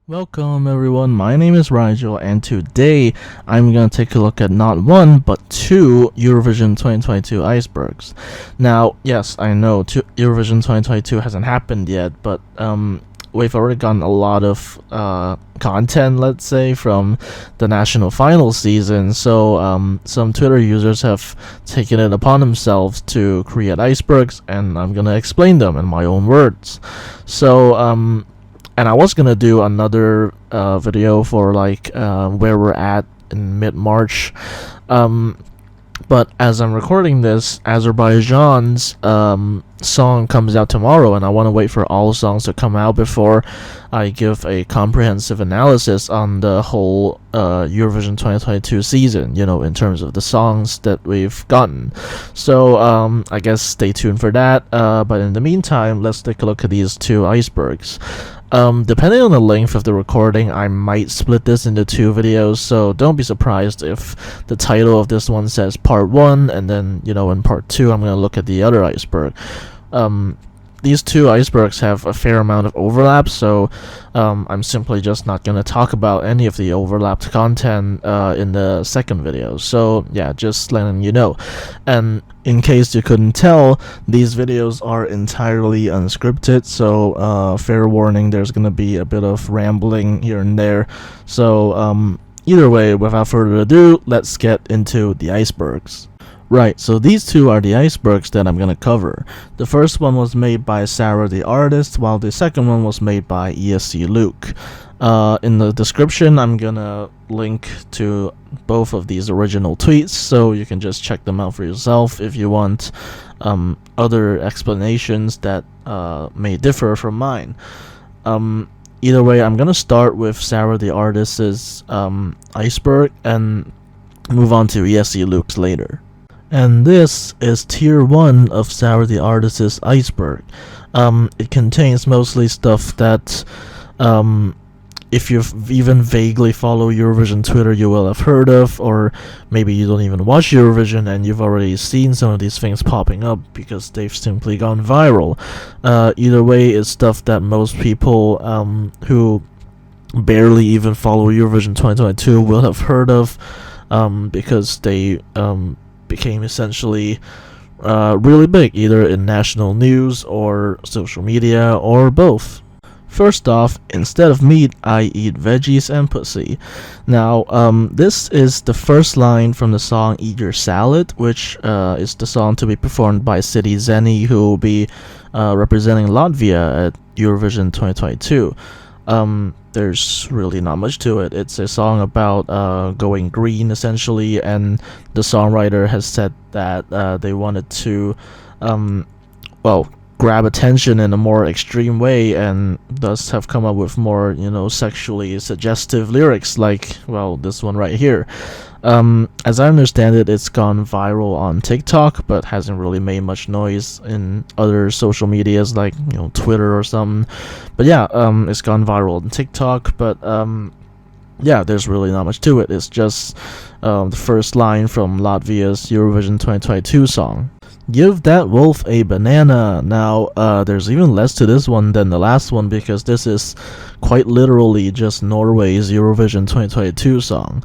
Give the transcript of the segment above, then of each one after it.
Welcome everyone, my name is Rigel, and today I'm gonna take a look at not one but two Eurovision 2022 icebergs. Now, yes, I know Eurovision 2022 hasn't happened yet, but we've already gotten a lot of content, let's say, from the national final season. So some Twitter users have taken it upon themselves to create icebergs, and I'm gonna explain them in my own words. So and I was gonna do another video for where we're at in mid-March, but as I'm recording this, Azerbaijan's song comes out tomorrow, and I want to wait for all songs to come out before I give a comprehensive analysis on the whole Eurovision 2022 season, in terms of the songs that we've gotten. So I guess stay tuned for that, but in the meantime, let's take a look at these two icebergs. Depending on the length of the recording, I might split this into two videos, so don't be surprised if the title of this one says part 1, and then, in part 2 I'm going to look at the other iceberg. These two icebergs have a fair amount of overlap, so I'm simply just not going to talk about any of the overlapped content in the second video. So yeah, just letting you know. And in case you couldn't tell, these videos are entirely unscripted, so fair warning, there's going to be a bit of rambling here and there. So either way, without further ado, let's get into the icebergs. Right, so these two are the icebergs that I'm gonna cover. The first one was made by Sarah the artist, while the second one was made by ESC Luke. In the description, I'm gonna link to both of these original tweets, so you can just check them out for yourself if you want other explanations that may differ from mine. Either way, I'm gonna start with Sarah the artist's iceberg and move on to ESC Luke's later. And this is tier 1 of Sarah the Artist's iceberg. It contains mostly stuff that, if you even vaguely follow Eurovision Twitter, you will have heard of, or maybe you don't even watch Eurovision and you've already seen some of these things popping up because they've simply gone viral. Either way, it's stuff that most people who barely even follow Eurovision 2022 will have heard of, because they became essentially really big, either in national news or social media or both. First off, instead of meat, I eat veggies and pussy. Now, this is the first line from the song Eat Your Salad, which is the song to be performed by City Zeni, who will be representing Latvia at Eurovision 2022. There's really not much to it. It's a song about going green, essentially, and the songwriter has said that they wanted to, grab attention in a more extreme way, and thus have come up with more, sexually suggestive lyrics, like, this one right here. As I understand it, it's gone viral on TikTok, but hasn't really made much noise in other social medias like, Twitter or something. But yeah, it's gone viral on TikTok, but yeah, there's really not much to it. It's just the first line from Latvia's Eurovision 2022 song. Give that wolf a banana. Now, there's even less to this one than the last one, because this is quite literally just Norway's Eurovision 2022 song.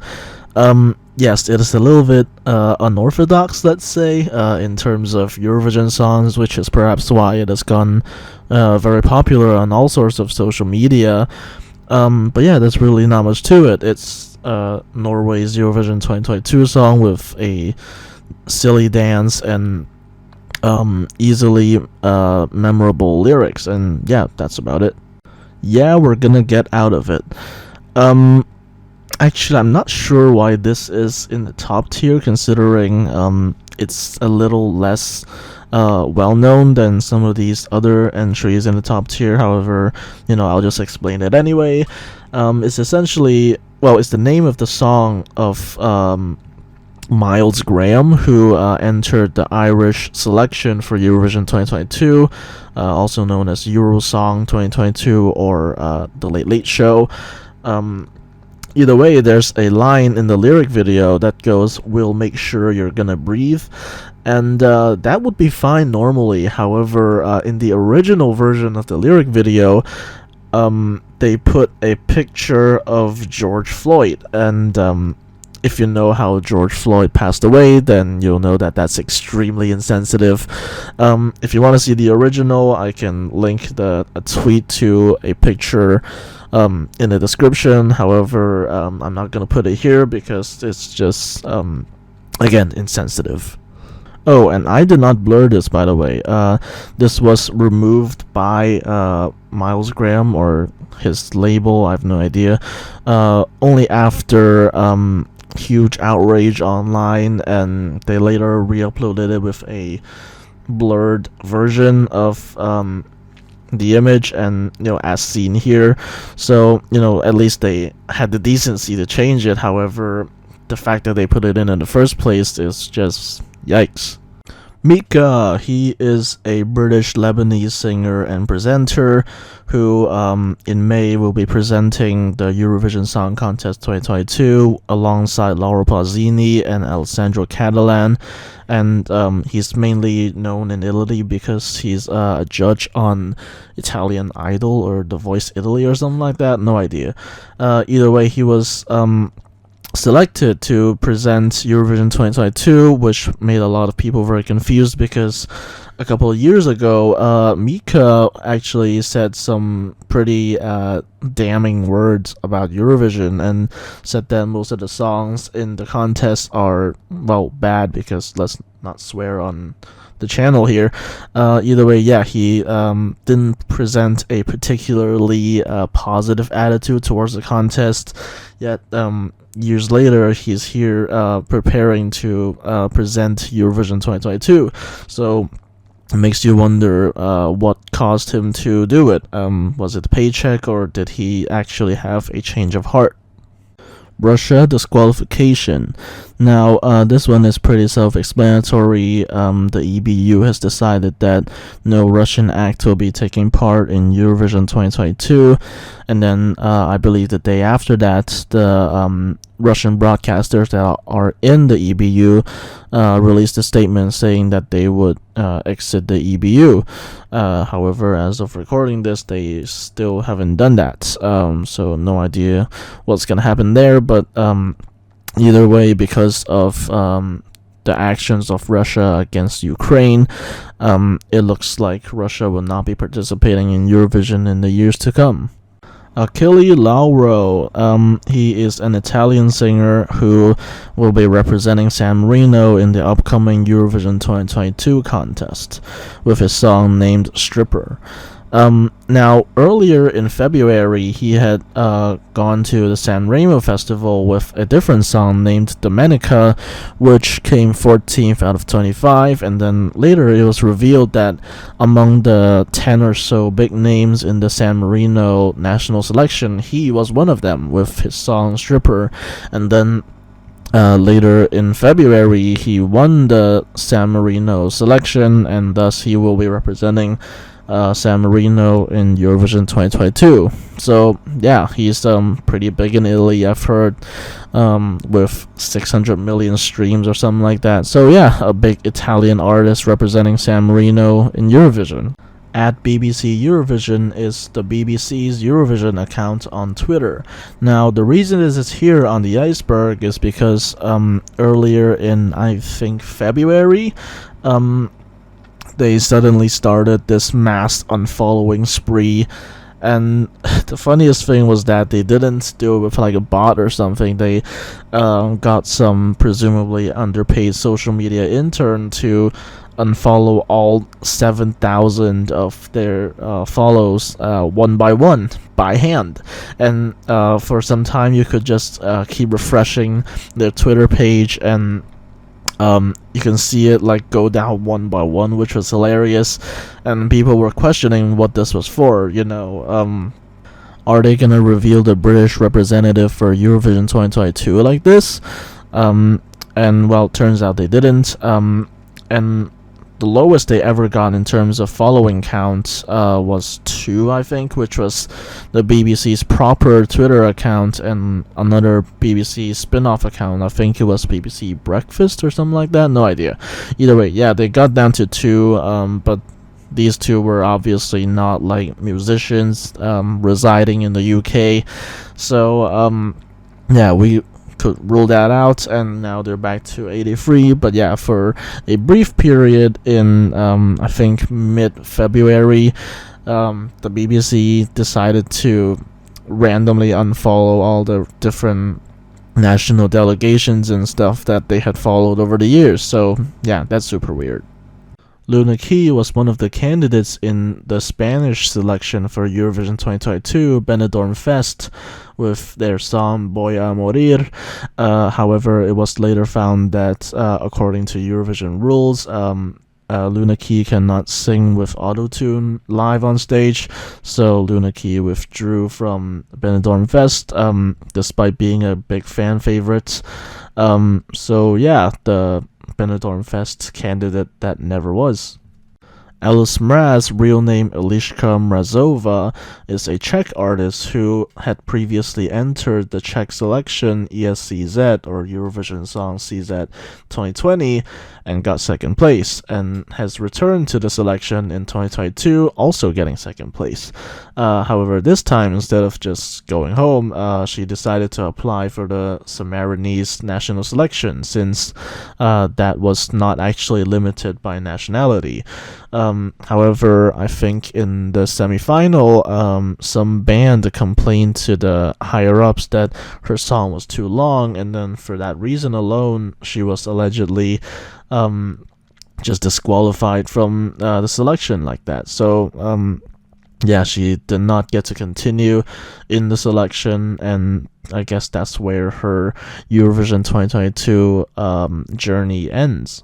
Yes, it is a little bit unorthodox, let's say, in terms of Eurovision songs, which is perhaps why it has gone very popular on all sorts of social media. But yeah, there's really not much to it. It's Norway's Eurovision 2022 song with a silly dance and easily memorable lyrics, and yeah, that's about it. Yeah, we're gonna get out of it. Actually, I'm not sure why this is in the top tier, considering it's a little less well known than some of these other entries in the top tier. However, I'll just explain it anyway. It's essentially, it's the name of the song of Miles Graham, who entered the Irish selection for Eurovision 2022, also known as Eurosong 2022 or The Late Late Show. Either way, there's a line in the lyric video that goes, "We'll make sure you're gonna breathe," and that would be fine normally. However, in the original version of the lyric video, they put a picture of George Floyd, and if you know how George Floyd passed away, then you'll know that that's extremely insensitive. If you want to see the original, I can link a tweet to a picture in the description. However, I'm not going to put it here because it's just, again, insensitive. Oh, and I did not blur this, by the way. This was removed by Miles Graham or his label, I have no idea. Only after huge outrage online, and they later re-uploaded it with a blurred version of the image, and as seen here. So at least they had the decency to change it. However, the fact that they put it in the first place is just yikes. Mika, he is a British Lebanese singer and presenter who in May will be presenting the Eurovision Song Contest 2022 alongside Laura Pausini and Alessandro Catalan, and he's mainly known in Italy because he's a judge on Italian Idol or The Voice Italy or something like that, no idea. Either way, he was selected to present Eurovision 2022, which made a lot of people very confused because a couple of years ago, Mika actually said some pretty damning words about Eurovision and said that most of the songs in the contest are, well, bad, because let's not swear on the channel here. Either way, yeah, he didn't present a particularly positive attitude towards the contest, yet years later he's here preparing to present Eurovision 2022. So it makes you wonder what caused him to do it. Was it a paycheck, or did he actually have a change of heart? Russia disqualification. Now, this one is pretty self-explanatory. The EBU has decided that no Russian act will be taking part in Eurovision 2022, and then I believe the day after that, the Russian broadcasters that are in the EBU released a statement saying that they would exit the EBU. However, as of recording this, they still haven't done that, so no idea what's gonna happen there, but either way, because of the actions of Russia against Ukraine, it looks like Russia will not be participating in Eurovision in the years to come. Achille Lauro, he is an Italian singer who will be representing San Marino in the upcoming Eurovision 2022 contest with his song named Stripper. Now, earlier in February, he had gone to the San Remo Festival with a different song named Domenica, which came 14th out of 25, and then later it was revealed that among the 10 or so big names in the San Marino national selection, he was one of them with his song Stripper, and then later in February, he won the San Marino selection, and thus he will be representing San Marino in Eurovision 2022. So yeah, he's pretty big in Italy, I've heard, with 600 million streams or something like that. So yeah, a big Italian artist representing San Marino in Eurovision. At BBC Eurovision is the BBC's Eurovision account on Twitter. Now, the reason this is here on the iceberg is because earlier in, I think, February, they suddenly started this mass unfollowing spree, and the funniest thing was that they didn't do it with like a bot or something. They got some presumably underpaid social media intern to unfollow all 7,000 of their follows one by one by hand, and for some time you could just keep refreshing their Twitter page, and you can see it like go down one by one, which was hilarious, and people were questioning what this was for. Are they gonna reveal the British representative for Eurovision 2022 like this? And well, turns out they didn't. And the lowest they ever got in terms of following count was 2, I think, which was the BBC's proper Twitter account and another BBC spin-off account. I think it was BBC Breakfast or something like that, no idea. Either way, yeah, they got down to 2, but these two were obviously not like musicians residing in the UK. So yeah, we could rule that out, and now they're back to 83. But yeah, for a brief period in I think mid-February, the BBC decided to randomly unfollow all the different national delegations and stuff that they had followed over the years. So yeah, that's super weird. Luna Key was one of the candidates in the Spanish selection for Eurovision 2022 Benidorm Fest with their song Voy a Morir. However, it was later found that, according to Eurovision rules, Luna Key cannot sing with autotune live on stage, so Luna Key withdrew from Benidorm Fest, despite being a big fan favorite. So yeah, the Benidorm Fest candidate that never was. Alice Mraz, real name Eliška Mrazova, is a Czech artist who had previously entered the Czech selection ESCZ, or Eurovision Song CZ 2020, and got second place, and has returned to the selection in 2022, also getting second place. However, this time, instead of just going home, she decided to apply for the Sammarinese national selection, since that was not actually limited by nationality. However, I think in the semi-final, some band complained to the higher-ups that her song was too long, and then for that reason alone, she was allegedly just disqualified from the selection like that. So yeah, she did not get to continue in the selection, and I guess that's where her Eurovision 2022 journey ends.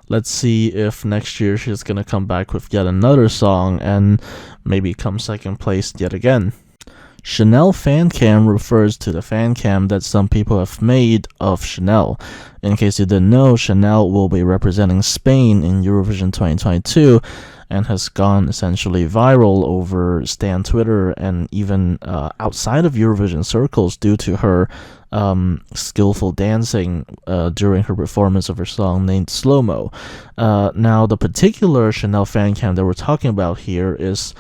Let's see if next year she's gonna come back with yet another song and maybe come second place yet again. Chanel fan cam refers to the fan cam that some people have made of Chanel. In case you didn't know, Chanel will be representing Spain in Eurovision 2022 and has gone essentially viral over Stan Twitter and even outside of Eurovision circles due to her skillful dancing during her performance of her song named Slow Mo. Now, the particular Chanel fan cam that we're talking about here is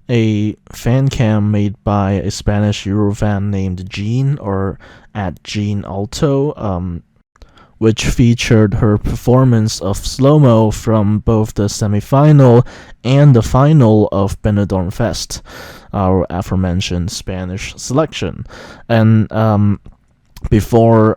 a fan cam made by a Spanish Eurofan named Jean, or at Jean Alto, which featured her performance of Slow Mo from both the semi-final and the final of Benidorm Fest, our aforementioned Spanish selection. And before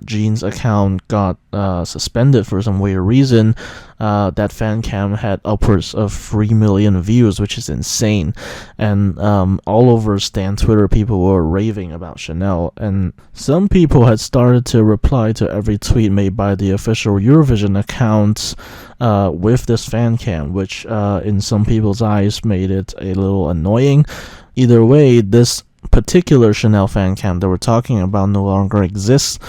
Jean's account got suspended for some weird reason, that fan cam had upwards of 3 million views, which is insane. And all over Stan Twitter, people were raving about Chanel, and some people had started to reply to every tweet made by the official Eurovision account with this fan cam, which in some people's eyes made it a little annoying. Either way, this particular Chanel fan cam that we're talking about no longer exists,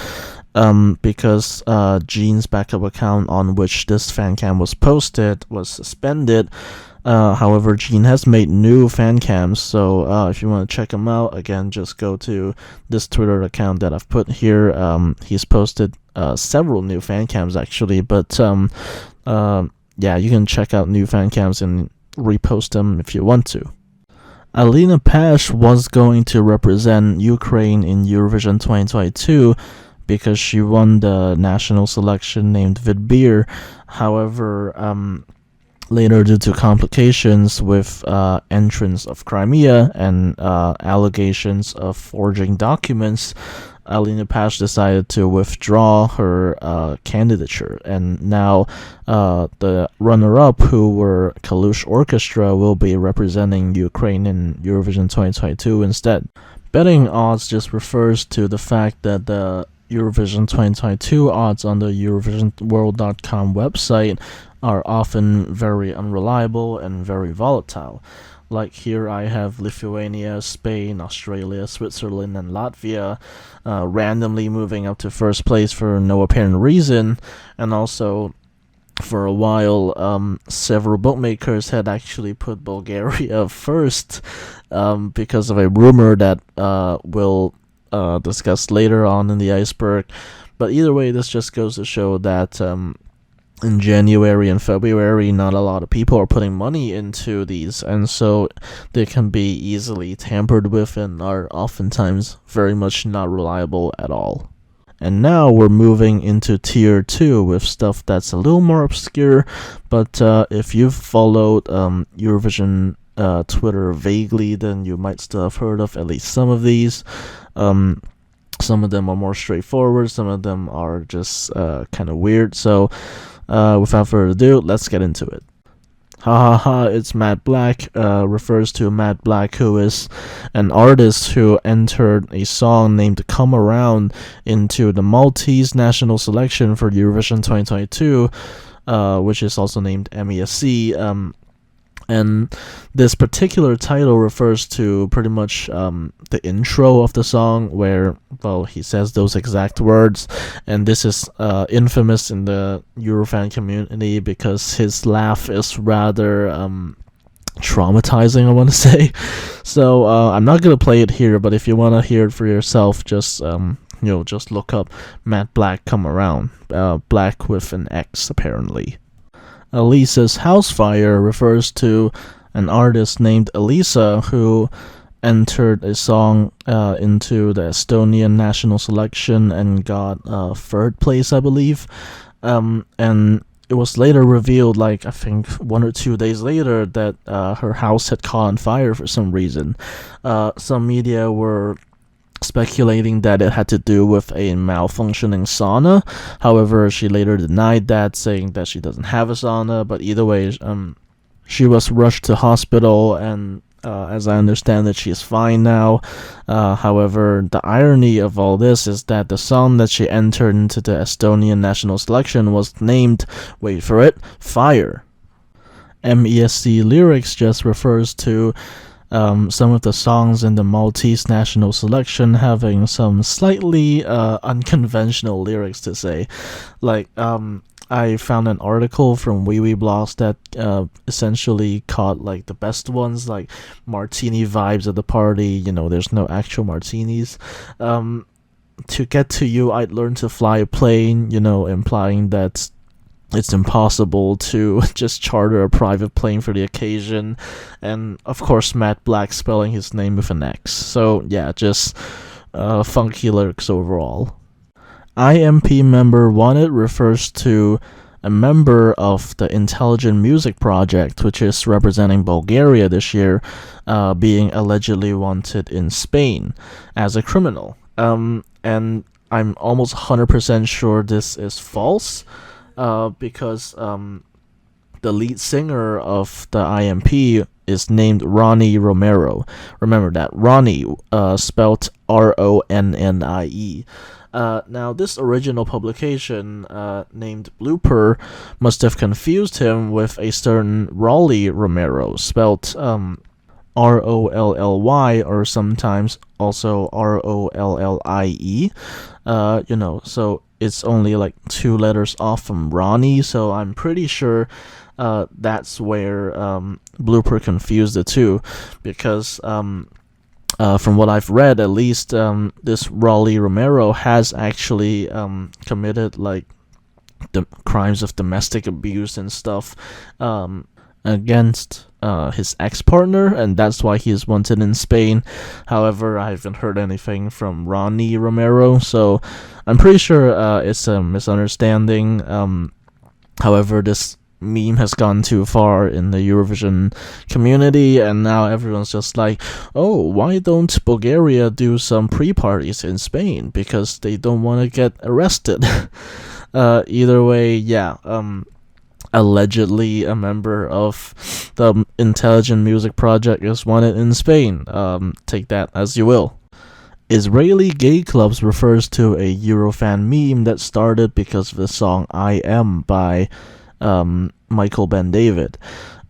because Jean's backup account on which this fan cam was posted was suspended. However, Jean has made new fan cams, so if you want to check them out, again, just go to this Twitter account that I've put here. He's posted several new fan cams actually, but yeah, you can check out new fan cams and repost them if you want to. Alina Pash was going to represent Ukraine in Eurovision 2022 because she won the national selection named Vidbir. However, later, due to complications with entrance of Crimea and allegations of forging documents, Alina Pash decided to withdraw her candidature, and now the runner-up, who were Kalush Orchestra, will be representing Ukraine in Eurovision 2022 instead. Betting odds just refers to the fact that the Eurovision 2022 odds on the EurovisionWorld.com website are often very unreliable and very volatile. Like here I have Lithuania, Spain, Australia, Switzerland, and Latvia randomly moving up to first place for no apparent reason, and also for a while several bookmakers had actually put Bulgaria first because of a rumor that we'll discuss later on in the iceberg. But either way, this just goes to show that in January and February, not a lot of people are putting money into these, and so they can be easily tampered with and are oftentimes very much not reliable at all. And now we're moving into tier 2 with stuff that's a little more obscure, but if you've followed Eurovision Twitter vaguely, then you might still have heard of at least some of these. Some of them are more straightforward, some of them are just kind of weird, so without further ado, let's get into it. Ha ha ha, it's Matt Black, refers to Matt Black, who is an artist who entered a song named Come Around into the Maltese national selection for Eurovision 2022, which is also named MESC. And this particular title refers to pretty much the intro of the song, where, well, he says those exact words, and this is infamous in the Eurofan community because his laugh is rather traumatizing, I want to say. So I'm not gonna play it here, but if you want to hear it for yourself, just just look up Matt Black Come Around, Black with an X apparently. Elisa's House Fire refers to an artist named Elisa who entered a song into the Estonian national selection and got third place, I believe. And it was later revealed, like I think 1 or 2 days later, that her house had caught on fire for some reason. Some media were speculating that it had to do with a malfunctioning sauna. However, she later denied that, saying that she doesn't have a sauna. But either way, she was rushed to hospital, and as I understand it, she's fine now. However, the irony of all this is that the song that she entered into the Estonian national selection was named, wait for it, Fire. MESC lyrics just refers to some of the songs in the Maltese national selection having some slightly unconventional lyrics to say. Like, I found an article from Wee Blogs that essentially caught like the best ones, like martini vibes at the party. There's no actual martinis. To get to you, I'd learn to fly a plane. Implying that it's impossible to just charter a private plane for the occasion, and of course Matt Black spelling his name with an X. So yeah, just funky lyrics overall. IMP member wanted refers to a member of the Intelligent Music Project, which is representing Bulgaria this year, being allegedly wanted in Spain as a criminal. And I'm almost 100% sure this is false. Because the lead singer of the IMP is named Ronnie Romero. Remember that. Ronnie, spelled Ronnie. Now, this original publication, named Blooper, must have confused him with a certain Rolly Romero, spelled Rolly, or sometimes also Rollie. So it's only like 2 letters off from Ronnie, so I'm pretty sure that's where Blooper confused the two, because from what I've read, at least, this Rolly Romero has actually committed like the crimes of domestic abuse and stuff against his ex-partner, and that's why he is wanted in Spain. However, I haven't heard anything from Ronnie Romero, so I'm pretty sure it's a misunderstanding. However, this meme has gone too far in the Eurovision community, and now everyone's just like, oh, why don't Bulgaria do some pre-parties in Spain? Because they don't want to get arrested. Either way, yeah, allegedly a member of the Intelligent Music Project is wanted in Spain. Take that as you will. Israeli gay clubs refers to a Eurofan meme that started because of the song I Am by Michael Ben David,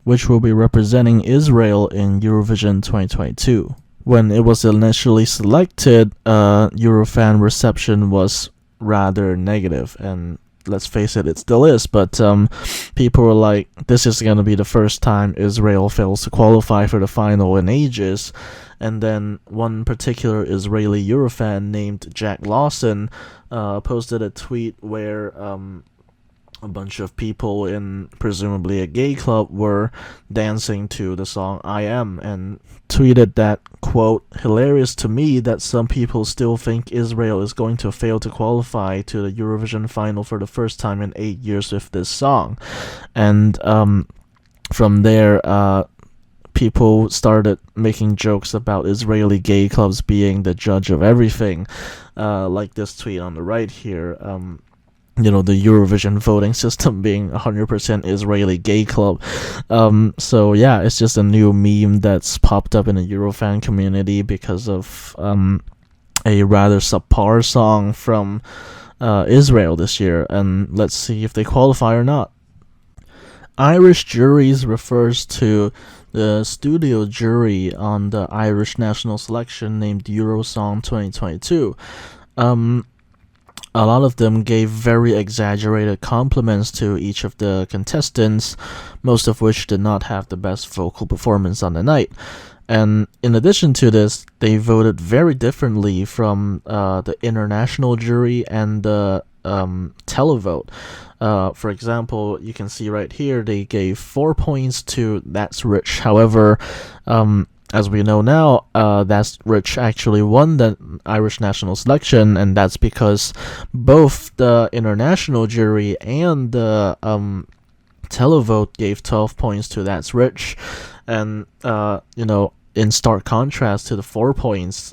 which will be representing Israel in Eurovision 2022. When it was initially selected, Eurofan reception was rather negative, and let's face it, it still is, but people were like, this is going to be the first time Israel fails to qualify for the final in ages. And then one particular Israeli Eurofan named Jack Lawson posted a tweet where a bunch of people in presumably a gay club were dancing to the song I Am, and tweeted that, quote, hilarious to me that some people still think Israel is going to fail to qualify to the Eurovision final for the first time in 8 years with this song. And from there, people started making jokes about Israeli gay clubs being the judge of everything, like this tweet on the right here. The Eurovision voting system being 100% Israeli gay club. So yeah, it's just a new meme that's popped up in the Eurofan community because of a rather subpar song from Israel this year, and let's see if they qualify or not. Irish juries refers to the studio jury on the Irish national selection named Eurosong 2022. A lot of them gave very exaggerated compliments to each of the contestants, most of which did not have the best vocal performance on the night. And in addition to this, they voted very differently from the international jury and the televote. For example, you can see right here they gave 4 points to That's Rich. However, as we know now, That's Rich actually won the Irish national selection, and that's because both the international jury and the televote gave 12 points to That's Rich, and in stark contrast to the 4 points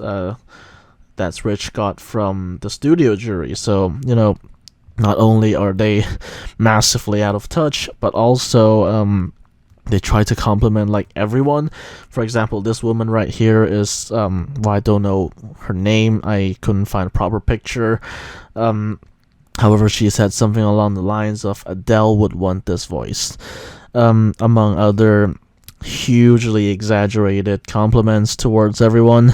That's Rich got from the studio jury. So not only are they massively out of touch, but also they try to compliment like everyone. For example, this woman right here is I don't know her name. I couldn't find a proper picture. However, she said something along the lines of Adele would want this voice, among other hugely exaggerated compliments towards everyone.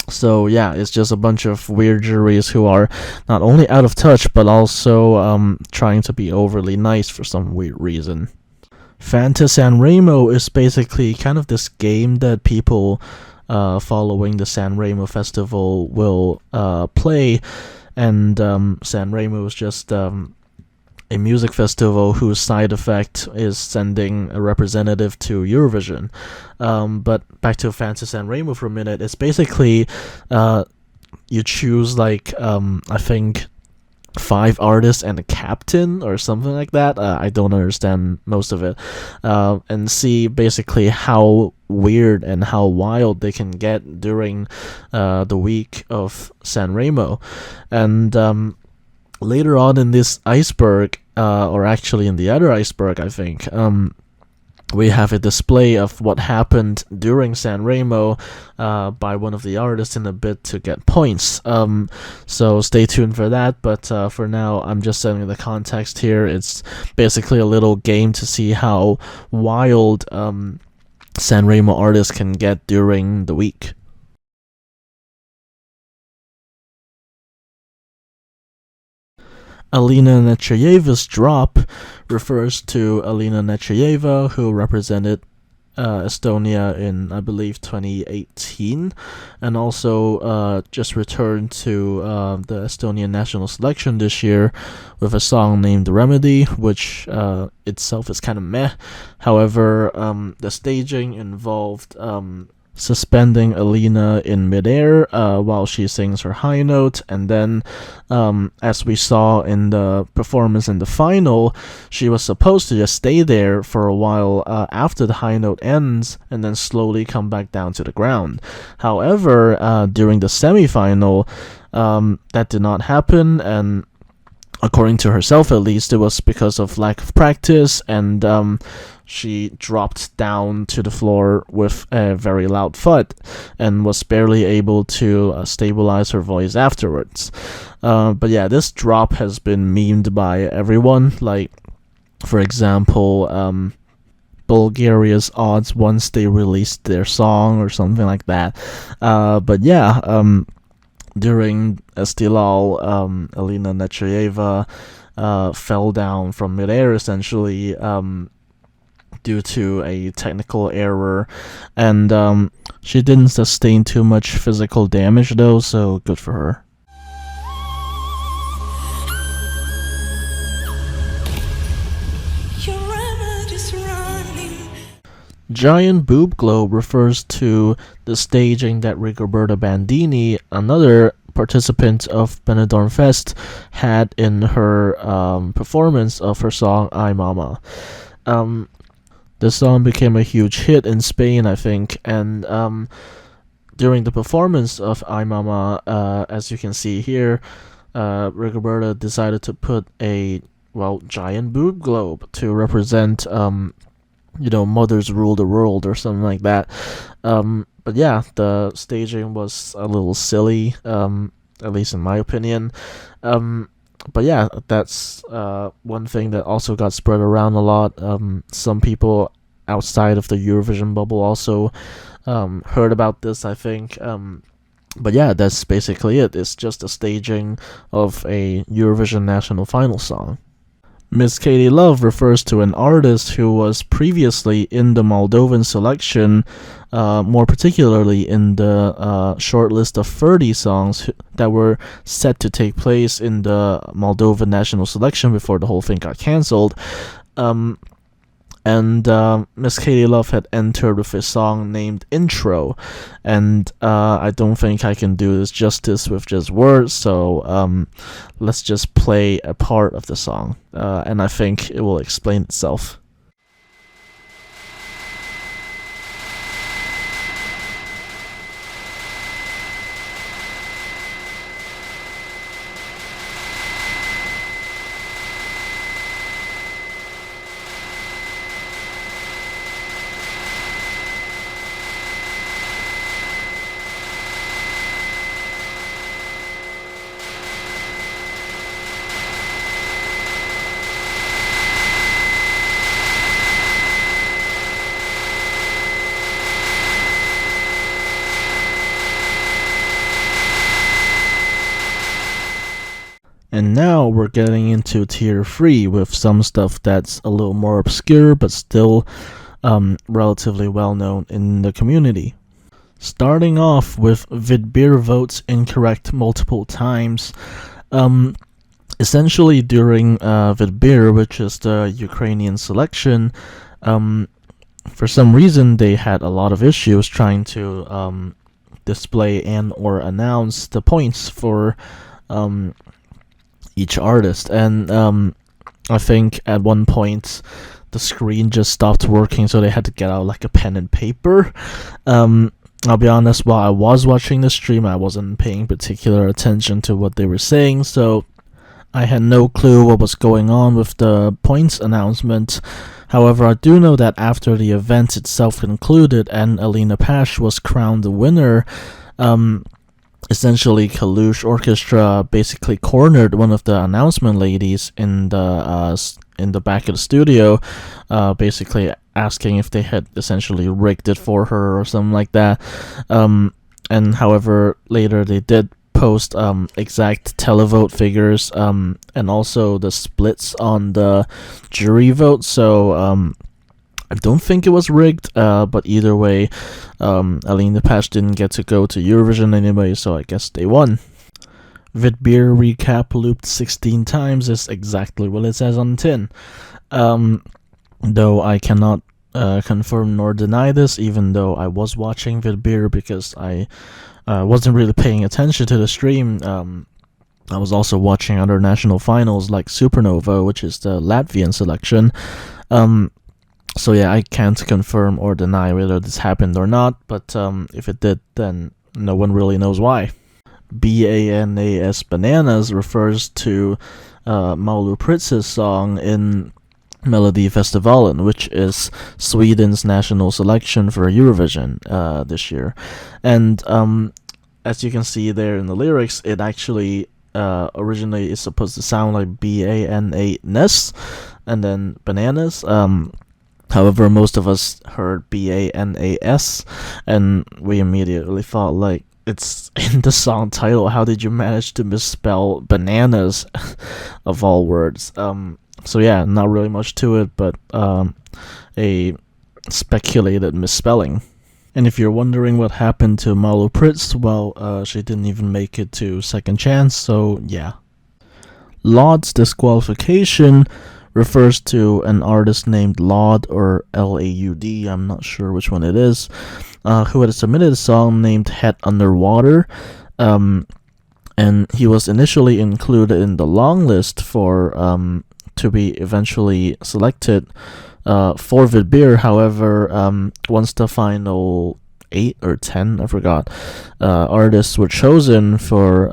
So yeah, it's just a bunch of weird juries who are not only out of touch, but also trying to be overly nice for some weird reason. Fanta San Remo is basically kind of this game that people following the San Remo festival will play, and San Remo is just a music festival whose side effect is sending a representative to Eurovision. But back to Fanta San Remo for a minute, it's basically you choose like I think 5 artists and a captain or something like that. I don't understand most of it, and see basically how weird and how wild they can get during the week of San Remo. And later on in this iceberg, or actually in the other iceberg, I think, we have a display of what happened during San Remo by one of the artists in a bid to get points. So stay tuned for that, but for now, I'm just setting the context here. It's basically a little game to see how wild San Remo artists can get during the week. Alina Nechayeva's drop refers to Alina Nechayeva, who represented Estonia in, I believe, 2018, and also just returned to the Estonian national selection this year with a song named Remedy, which itself is kind of meh. However, the staging involved suspending Alina in midair while she sings her high note, and then as we saw in the performance in the final, she was supposed to just stay there for a while after the high note ends and then slowly come back down to the ground. However, during the semi-final, that did not happen, and according to herself at least, it was because of lack of practice, and she dropped down to the floor with a very loud thud and was barely able to stabilize her voice afterwards. But yeah, this drop has been memed by everyone. Like, for example, Bulgaria's odds once they released their song or something like that. But yeah, during Estilal, Alina Nechayeva fell down from midair essentially due to a technical error, and she didn't sustain too much physical damage though, so good for her. Giant boob globe refers to the staging that Rigoberta Bandini, another participant of Benidorm Fest, had in her performance of her song I Mama. The song became a huge hit in Spain, I think, and during the performance of I Mama, as you can see here, Rigoberta decided to put a giant boob globe to represent mothers rule the world or something like that. But yeah, the staging was a little silly, at least in my opinion. But yeah, that's one thing that also got spread around a lot. Some people outside of the Eurovision bubble also heard about this, I think. But yeah, that's basically it. It's just a staging of a Eurovision national final song. Miss Katie Love refers to an artist who was previously in the Moldovan selection, more particularly in the short list of 30 songs that were set to take place in the Moldovan national selection before the whole thing got cancelled. And Miss Katie Love had entered with a song named Intro, and I don't think I can do this justice with just words, so let's just play a part of the song, and I think it will explain itself. And now we're getting into tier 3 with some stuff that's a little more obscure but still relatively well known in the community. Starting off with Vidbir votes incorrect multiple times. Essentially during Vidbir, which is the Ukrainian selection, for some reason they had a lot of issues trying to display and or announce the points for each artist, and I think at one point the screen just stopped working, so they had to get out like a pen and paper. I'll be honest, while I was watching the stream, I wasn't paying particular attention to what they were saying, so I had no clue what was going on with the points announcement. However, I do know that after the event itself concluded and Alina Pash was crowned the winner, essentially Kalush Orchestra basically cornered one of the announcement ladies in the back of the studio, basically asking if they had essentially rigged it for her or something like that. And however, later they did post exact televote figures and also the splits on the jury vote, so I don't think it was rigged, but either way, Alina Pash didn't get to go to Eurovision anyway, so I guess they won. Vidbir recap looped 16 times is exactly what it says on the tin. Though I cannot confirm nor deny this, even though I was watching Vidbir because I wasn't really paying attention to the stream. I was also watching other national finals like Supernova, which is the Latvian selection. So yeah, I can't confirm or deny whether this happened or not, but if it did, then no one really knows why. BANAS Bananas refers to Maulu Pritz's song in Melodifestivalen, which is Sweden's national selection for Eurovision this year. And as you can see there in the lyrics, it actually originally is supposed to sound like BANAS and then bananas. However, most of us heard BANAS, and we immediately thought, like, it's in the song title. How did you manage to misspell bananas, of all words? So yeah, not really much to it, but a speculated misspelling. And if you're wondering what happened to Malu Pritz, well, she didn't even make it to second chance, so yeah. Lod's disqualification refers to an artist named Laud, or Laud, I'm not sure which one it is, who had submitted a song named Head Underwater. And he was initially included in the long list for to be eventually selected for Vidbeer. However, once the final 8 or 10, I forgot, artists were chosen for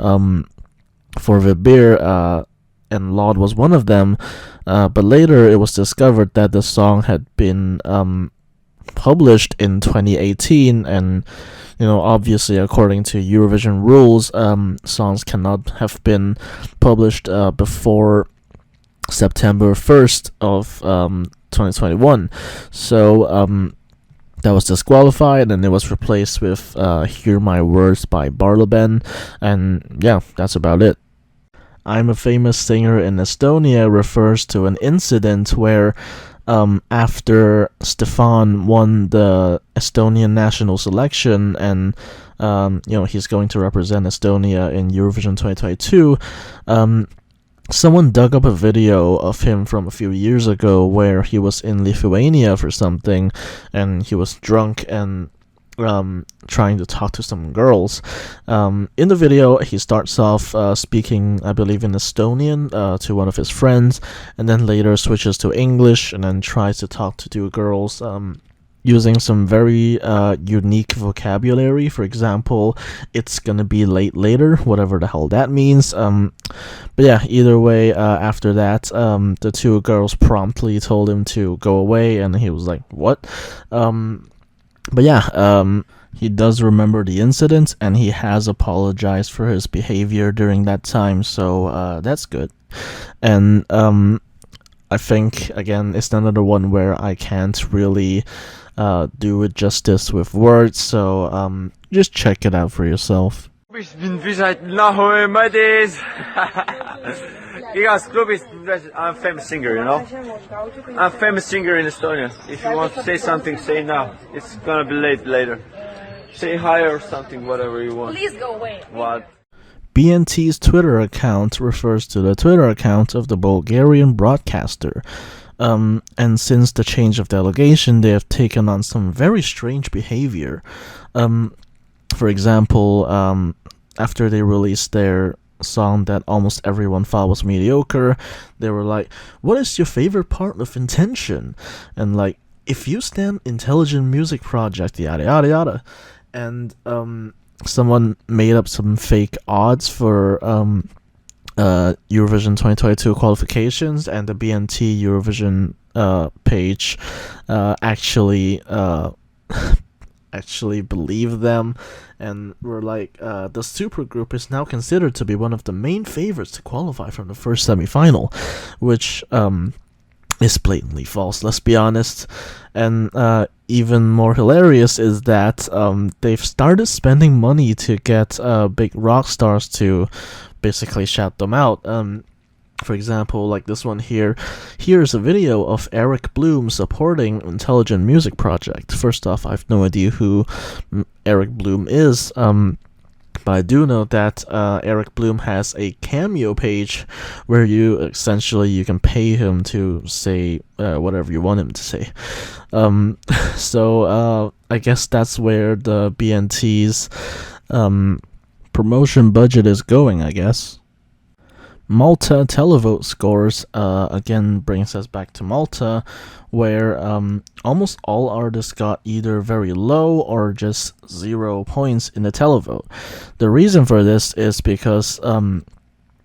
Vidbeer, and Laud was one of them. But later it was discovered that the song had been published in 2018, and obviously, according to Eurovision rules, songs cannot have been published before September 1st of 2021. So that was disqualified, and it was replaced with Hear My Words by Barleben, and yeah, that's about it. I'm a Famous Singer in Estonia refers to an incident where after Stefan won the Estonian national selection, and he's going to represent Estonia in Eurovision 2022, someone dug up a video of him from a few years ago where he was in Lithuania for something, and he was drunk and trying to talk to some girls. In the video, he starts off speaking, I believe, in Estonian to one of his friends, and then later switches to English and then tries to talk to two girls using some very unique vocabulary. For example, it's gonna be late later, whatever the hell that means. But yeah, either way, after that, the two girls promptly told him to go away, and he was like, what? But yeah, he does remember the incident, and he has apologized for his behavior during that time, so that's good. And I think, again, it's another one where I can't really do it justice with words, so just check it out for yourself. I'm a famous singer, I'm a famous singer in Estonia. If you want to say something, say now. It's gonna be late later. Say hi or something, whatever you want. Please go away. What? BNT's Twitter account refers to the Twitter account of the Bulgarian broadcaster. And since the change of delegation, they have taken on some very strange behavior. For example, after they released their song that almost everyone thought was mediocre, they were like, what is your favorite part of Intention? And like, if you stand Intelligent Music Project, yada yada yada. And someone made up some fake odds for Eurovision 2022 qualifications, and the BNT Eurovision page actually believed them, and were like, the supergroup is now considered to be one of the main favorites to qualify from the first semi-final, which is blatantly false, let's be honest. And even more hilarious is that they've started spending money to get big rock stars to basically shout them out. For example, like this one here. Here's a video of Eric Bloom supporting Intelligent Music Project. First off, I have no idea who Eric Bloom is, but I do know that Eric Bloom has a Cameo page where you can pay him to say whatever you want him to say. So I guess that's where the BNT's promotion budget is going, I guess. Malta televote scores again brings us back to Malta, where almost all artists got either very low or just 0 points in the televote. The reason for this is because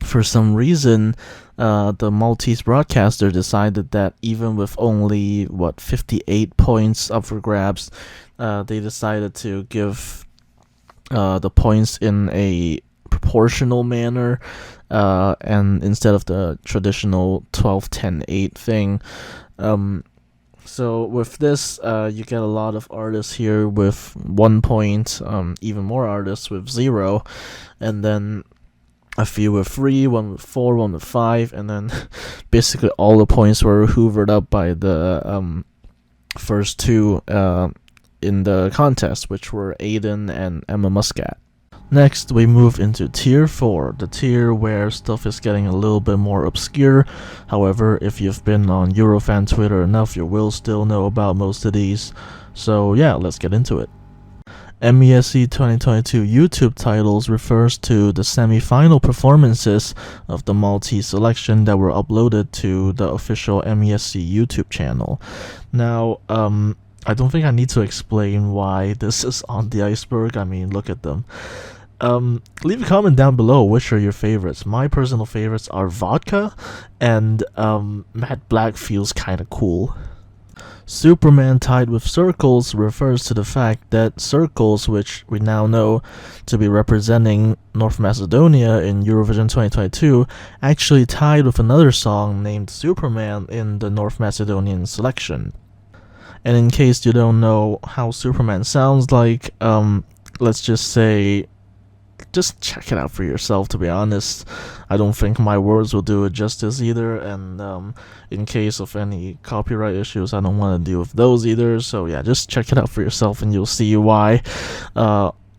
for some reason the Maltese broadcaster decided that even with only 58 points up for grabs, they decided to give the points in a proportional manner, and instead of the traditional 12-10-8 thing. So with this, you get a lot of artists here with 1 point, even more artists with 0, and then a few with 3, one with 4, one with 5, and then basically all the points were hoovered up by the first two in the contest, which were Aiden and Emma Muscat. Next, we move into Tier 4, the tier where stuff is getting a little bit more obscure. However, if you've been on Eurofan Twitter enough, you will still know about most of these. So yeah, let's get into it. MESC 2022 YouTube titles refers to the semi-final performances of the Maltese selection that were uploaded to the official MESC YouTube channel. Now, I don't think I need to explain why this is on the iceberg. I mean, look at them. Leave a comment down below which are your favorites. My personal favorites are vodka, and matte black feels kinda cool. Superman tied with circles refers to the fact that circles, which we now know to be representing North Macedonia in Eurovision 2022, actually tied with another song named Superman in the North Macedonian selection. And in case you don't know how Superman sounds like, let's just say, just check it out for yourself, to be honest. I don't think my words will do it justice either, and in case of any copyright issues, I don't want to deal with those either. So yeah, just check it out for yourself and you'll see why.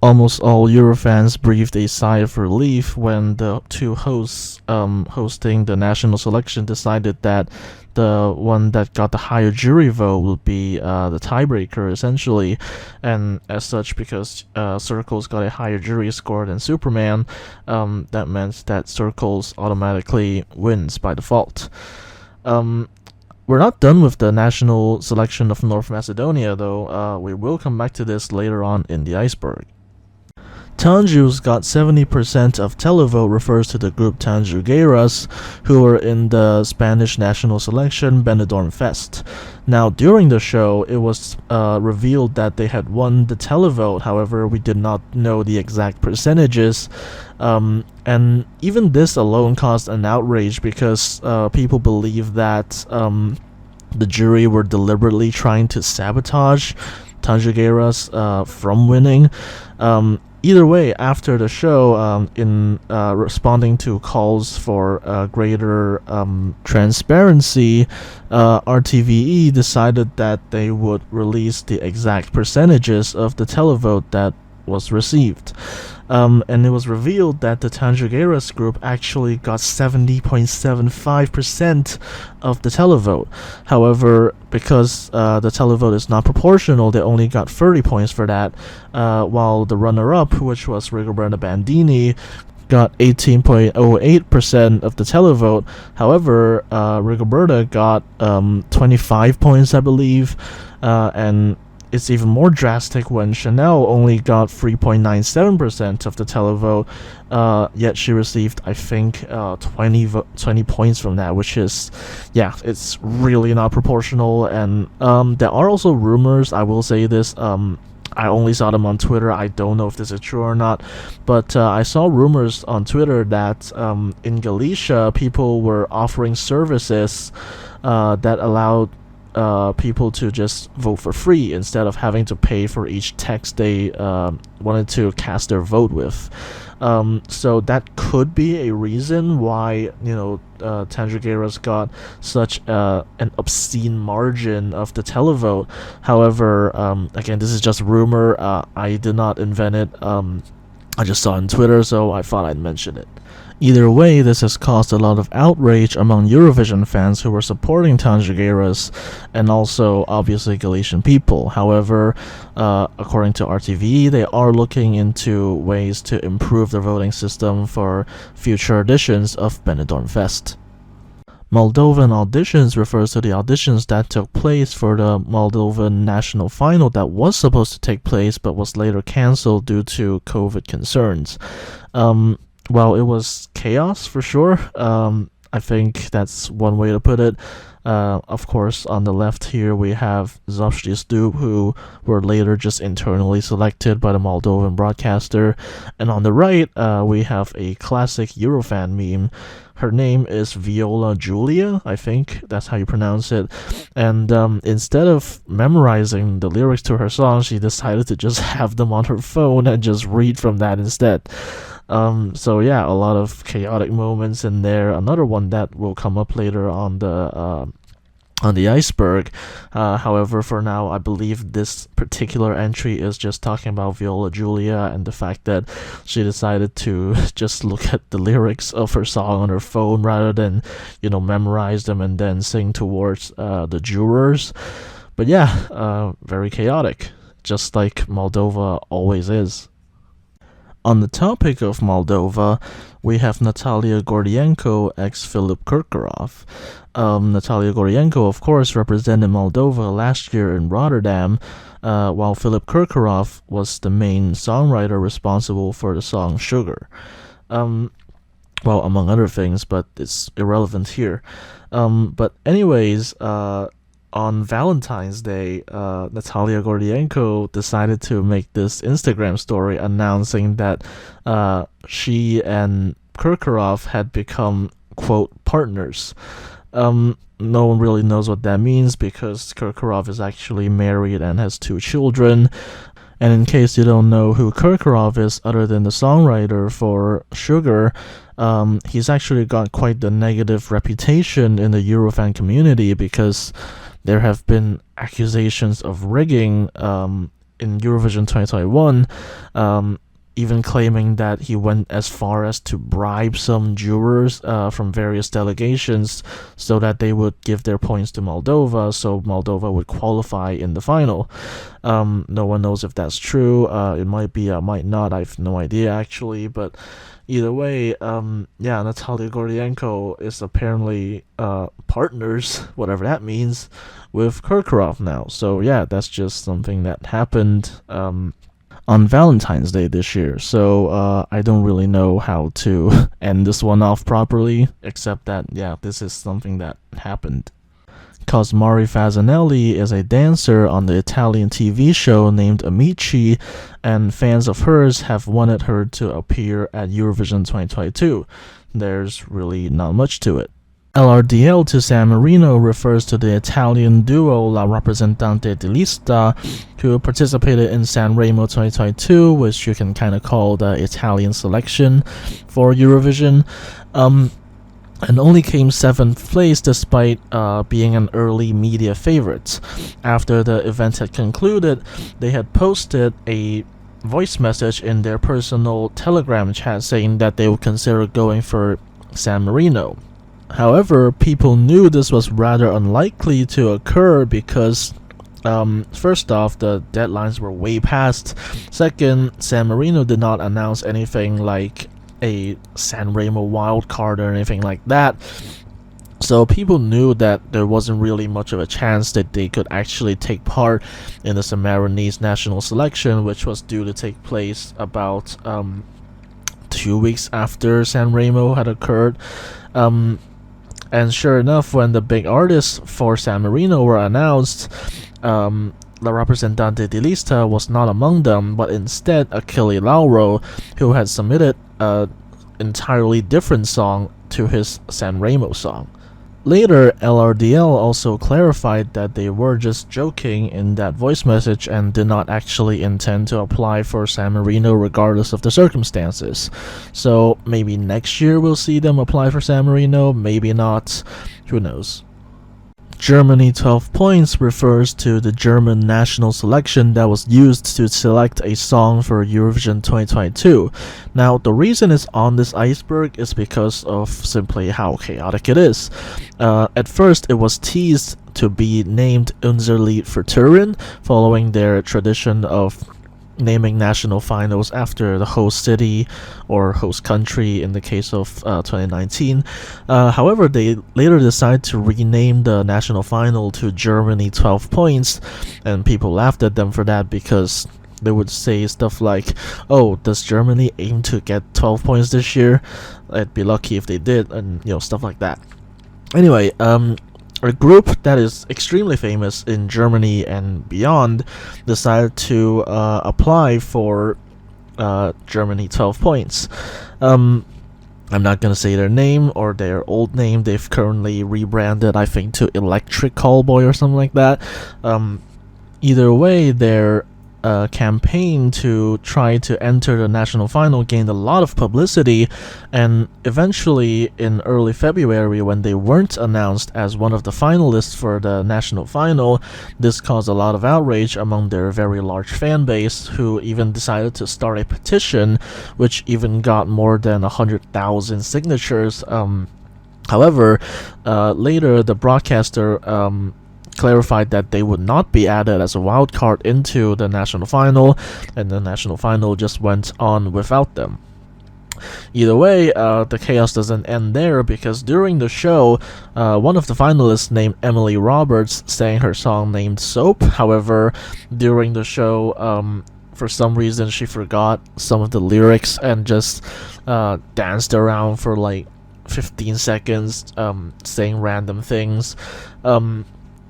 Almost all Eurofans breathed a sigh of relief when the two hosts hosting the national selection decided that the one that got the higher jury vote would be the tiebreaker, essentially. And as such, because Circles got a higher jury score than Superman, that meant that Circles automatically wins by default. We're not done with the national selection of North Macedonia, though. We will come back to this later on in the iceberg. Tanju's got 70% of televote refers to the group Tanjugueiras, who were in the Spanish national selection Benidorm Fest. Now, during the show, it was revealed that they had won the televote. However, we did not know the exact percentages. And even this alone caused an outrage because people believe that the jury were deliberately trying to sabotage Tanjugueiras from winning. Either way, after the show, in responding to calls for greater transparency, RTVE decided that they would release the exact percentages of the televote that was received. And it was revealed that the Tanjugueiras group actually got 70.75% of the televote. However, because the televote is not proportional, they only got 30 points for that, while the runner-up, which was Rigoberta Bandini, got 18.08% of the televote. However, Rigoberta got 25 points, I believe, and it's even more drastic when Chanel only got 3.97% of the televote, yet she received, I think, 20 points from that, which is, yeah, it's really not proportional. And there are also rumors, I will say this, I only saw them on Twitter, I don't know if this is true or not, but I saw rumors on Twitter that in Galicia, people were offering services that allowed people to just vote for free instead of having to pay for each text they wanted to cast their vote with. So that could be a reason why, Tanjugueiras got such an obscene margin of the televote. However, again, this is just rumor. I did not invent it. I just saw it on Twitter, so I thought I'd mention it. Either way, this has caused a lot of outrage among Eurovision fans who were supporting Tanjugueiras, and also, obviously, Galician people. However, according to RTV, they are looking into ways to improve their voting system for future editions of Benidorm Fest. Moldovan auditions refers to the auditions that took place for the Moldovan national final that was supposed to take place but was later cancelled due to COVID concerns. Well, it was chaos for sure. I think that's one way to put it. Of course, on the left here we have Zofsty Stoop, who were later just internally selected by the Moldovan broadcaster. And on the right, we have a classic Eurofan meme. Her name is Viola Julia, I think that's how you pronounce it. And instead of memorizing the lyrics to her song, she decided to just have them on her phone and just read from that instead. So yeah, a lot of chaotic moments in there. Another one that will come up later on the on the iceberg. However, for now, I believe this particular entry is just talking about Viola Julia and the fact that she decided to just look at the lyrics of her song on her phone rather than, memorize them and then sing towards the jurors. But yeah, very chaotic, just like Moldova always is. On the topic of Moldova, we have Natalia Gordienko ex Philip Kirkorov. Natalia Gordienko, of course, represented Moldova last year in Rotterdam, while Philip Kirkorov was the main songwriter responsible for the song Sugar. Well, among other things, but it's irrelevant here. But anyways, on Valentine's Day, Natalia Gordienko decided to make this Instagram story announcing that she and Kirkorov had become, quote, partners. No one really knows what that means because Kirkorov is actually married and has 2 children. And in case you don't know who Kirkorov is, other than the songwriter for Sugar, he's actually got quite the negative reputation in the Eurofan community because there have been accusations of rigging in Eurovision 2021, even claiming that he went as far as to bribe some jurors from various delegations so that they would give their points to Moldova, so Moldova would qualify in the final. No one knows if that's true. It might be, might not. I have no idea, actually, but either way, Natalia Gordienko is apparently partners, whatever that means, with Kirkorov now. So yeah, that's just something that happened on Valentine's Day this year. So I don't really know how to end this one off properly, except that, yeah, this is something that happened. Cosmari Fasanelli is a dancer on the Italian TV show named Amici, and fans of hers have wanted her to appear at Eurovision 2022. There's really not much to it. LRDL to San Marino refers to the Italian duo La Rappresentante di Lista, who participated in Sanremo 2022, which you can kind of call the Italian selection for Eurovision. And only came 7th place despite being an early media favorite. After the event had concluded, they had posted a voice message in their personal Telegram chat saying that they would consider going for San Marino. However, people knew this was rather unlikely to occur because first off, the deadlines were way past. Second, San Marino did not announce anything like a Sanremo wildcard or anything like that. So people knew that there wasn't really much of a chance that they could actually take part in the Sammarinese national selection, which was due to take place about 2 weeks after Sanremo had occurred. And sure enough, when the big artists for San Marino were announced, La Rappresentante di Lista was not among them, but instead Achille Lauro, who had submitted an entirely different song to his Sanremo song. Later, LRDL also clarified that they were just joking in that voice message and did not actually intend to apply for San Marino regardless of the circumstances. So maybe next year we'll see them apply for San Marino, maybe not, who knows. Germany 12 points refers to the German national selection that was used to select a song for Eurovision 2022. Now, the reason it's on this iceberg is because of simply how chaotic it is. At first, it was teased to be named Unser Lied für Turin, following their tradition of naming national finals after the host city or host country in the case of 2019. However, they later decided to rename the national final to Germany 12 points, and people laughed at them for that because they would say stuff like, oh, does Germany aim to get 12 points this year? I'd be lucky if they did, and stuff like that. Anyway, a group that is extremely famous in Germany and beyond decided to apply for Germany 12 points. I'm not going to say their name or their old name. They've currently rebranded, I think, to Electric Callboy or something like that. Either way, their campaign to try to enter the national final gained a lot of publicity, and eventually in early February, when they weren't announced as one of the finalists for the national final, this caused a lot of outrage among their very large fan base, who even decided to start a petition which even got more than 100,000 signatures. However, later the broadcaster clarified that they would not be added as a wild card into the national final, and the national final just went on without them. Either way, the chaos doesn't end there, because during the show, one of the finalists named Emily Roberts sang her song named Soap. However, during the show, for some reason she forgot some of the lyrics and just danced around for like 15 seconds, saying random things.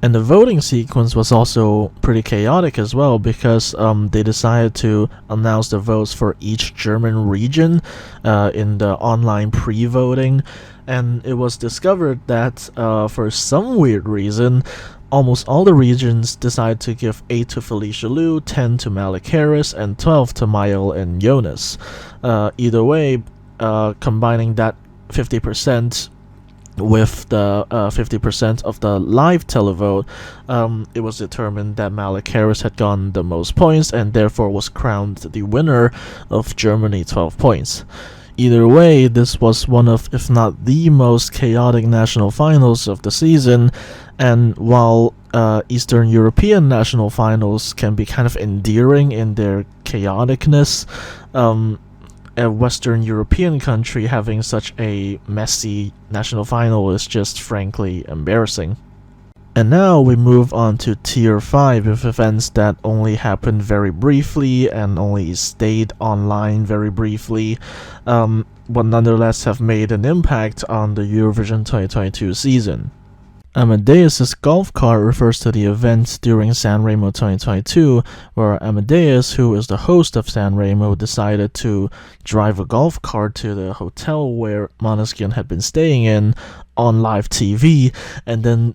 And the voting sequence was also pretty chaotic as well, because they decided to announce the votes for each German region in the online pre-voting, and it was discovered that for some weird reason, almost all the regions decided to give 8 to Felicia Liu, 10 to Malik Harris, and 12 to Mael and Jonas. Either way, combining that 50% with the 50% of the live televote, it was determined that Malik Harris had gotten the most points and therefore was crowned the winner of Germany 12 points. Either way, this was one of, if not the most chaotic national finals of the season, and while Eastern European national finals can be kind of endearing in their chaoticness, a Western European country having such a messy national final is just frankly embarrassing. And now we move on to Tier 5, with events that only happened very briefly and only stayed online very briefly, but nonetheless have made an impact on the Eurovision 2022 season. Amadeus's golf cart refers to the event during Sanremo 2022, where Amadeus, who is the host of Sanremo, decided to drive a golf cart to the hotel where Måneskin had been staying in on live TV, and then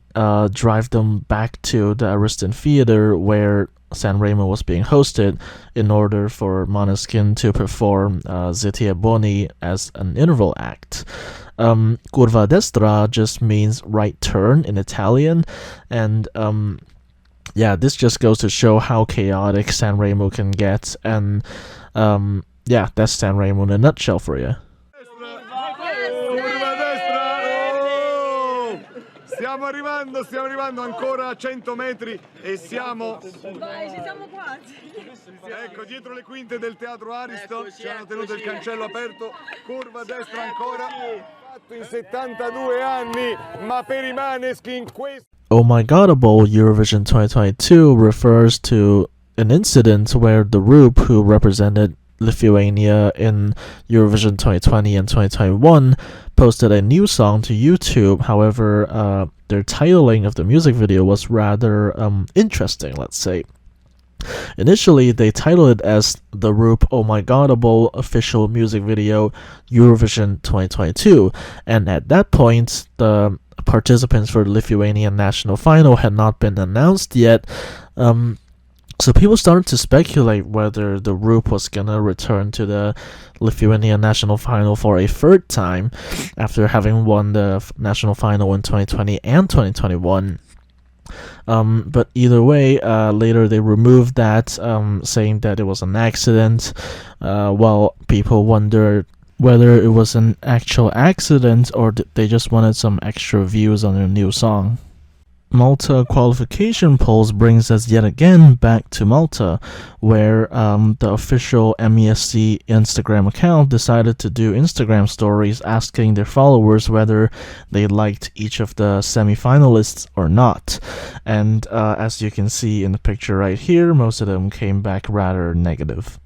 drive them back to the Ariston Theater where Sanremo was being hosted, in order for Måneskin to perform Zitti e Boni as an interval act. Curva destra just means right turn in Italian, and yeah, this just goes to show how chaotic Sanremo can get, and yeah, that's Sanremo in a nutshell for you. Stiamo arrivando ancora a 100 metri e siamo... Vai, ci siamo quasi. Ecco, dietro le quinte del teatro Ariston ci hanno tenuto il cancello aperto, curva destra ancora, fatto in 72 anni, ma per i Måneskin questo... Oh My Godable Eurovision 2022 refers to an incident where the group who represented Lithuania in Eurovision 2020 and 2021 posted a new song to YouTube. However, their titling of the music video was rather interesting, let's say. Initially, they titled it as the group Oh My Godable official music video Eurovision 2022, and at that point, the participants for the Lithuanian national final had not been announced yet. So people started to speculate whether the group was gonna return to the Lithuanian national final for a third time after having won the national final in 2020 and 2021. But either way, later they removed that, saying that it was an accident, while people wondered whether it was an actual accident or they just wanted some extra views on their new song. Malta qualification polls brings us yet again back to Malta, where the official MESC Instagram account decided to do Instagram stories asking their followers whether they liked each of the semi-finalists or not. And as you can see in the picture right here, most of them came back rather negative.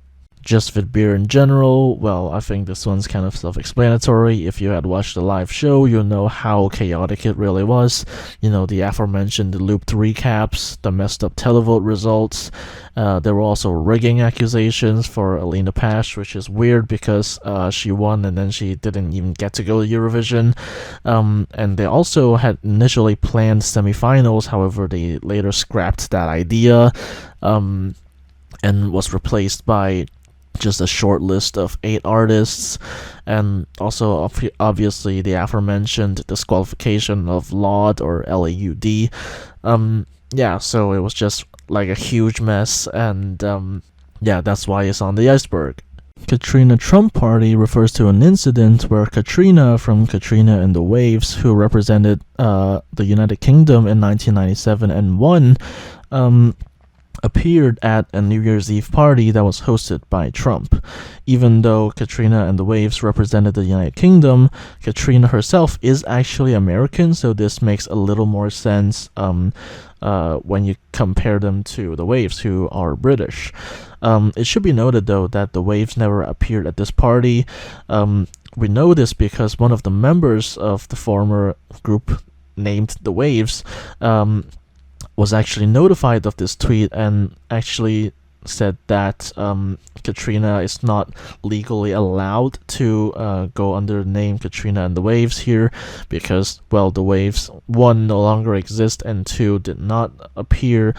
Just with beer in general, well, I think this one's kind of self-explanatory. If you had watched the live show, you'll know how chaotic it really was. You know, the aforementioned looped recaps, the messed up televote results. There were also rigging accusations for Alina Pash, which is weird because she won and then she didn't even get to go to Eurovision. And they also had initially planned semifinals, however, they later scrapped that idea. and was replaced by just a short list of 8 artists, and also obviously the aforementioned disqualification of Laud or LAUD. Yeah, so it was just like a huge mess, and yeah, that's why it's on the iceberg. Katrina Trump Party refers to an incident where Katrina from Katrina and the Waves, who represented the United Kingdom in 1997 and won, appeared at a New Year's Eve party that was hosted by Trump. Even though Katrina and the Waves represented the United Kingdom, Katrina herself is actually American, so this makes a little more sense when you compare them to the Waves, who are British. It should be noted, though, that the Waves never appeared at this party. We know this because one of the members of the former group named the Waves was actually notified of this tweet and actually said that Katrina is not legally allowed to go under the name Katrina and the Waves here because, well, the Waves, 1, no longer exist, and 2, did not appear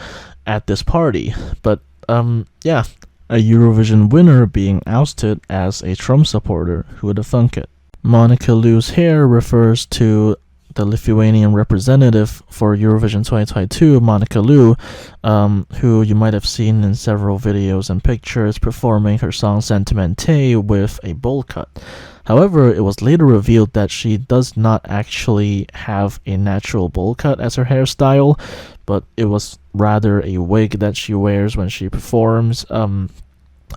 at this party. But yeah, a Eurovision winner being ousted as a Trump supporter. Who would have thunk it? Monica Liu's hair refers to the Lithuanian representative for Eurovision 2022, Monica Liu, who you might have seen in several videos and pictures performing her song Sentimente with a bowl cut. However, it was later revealed that she does not actually have a natural bowl cut as her hairstyle, but it was rather a wig that she wears when she performs.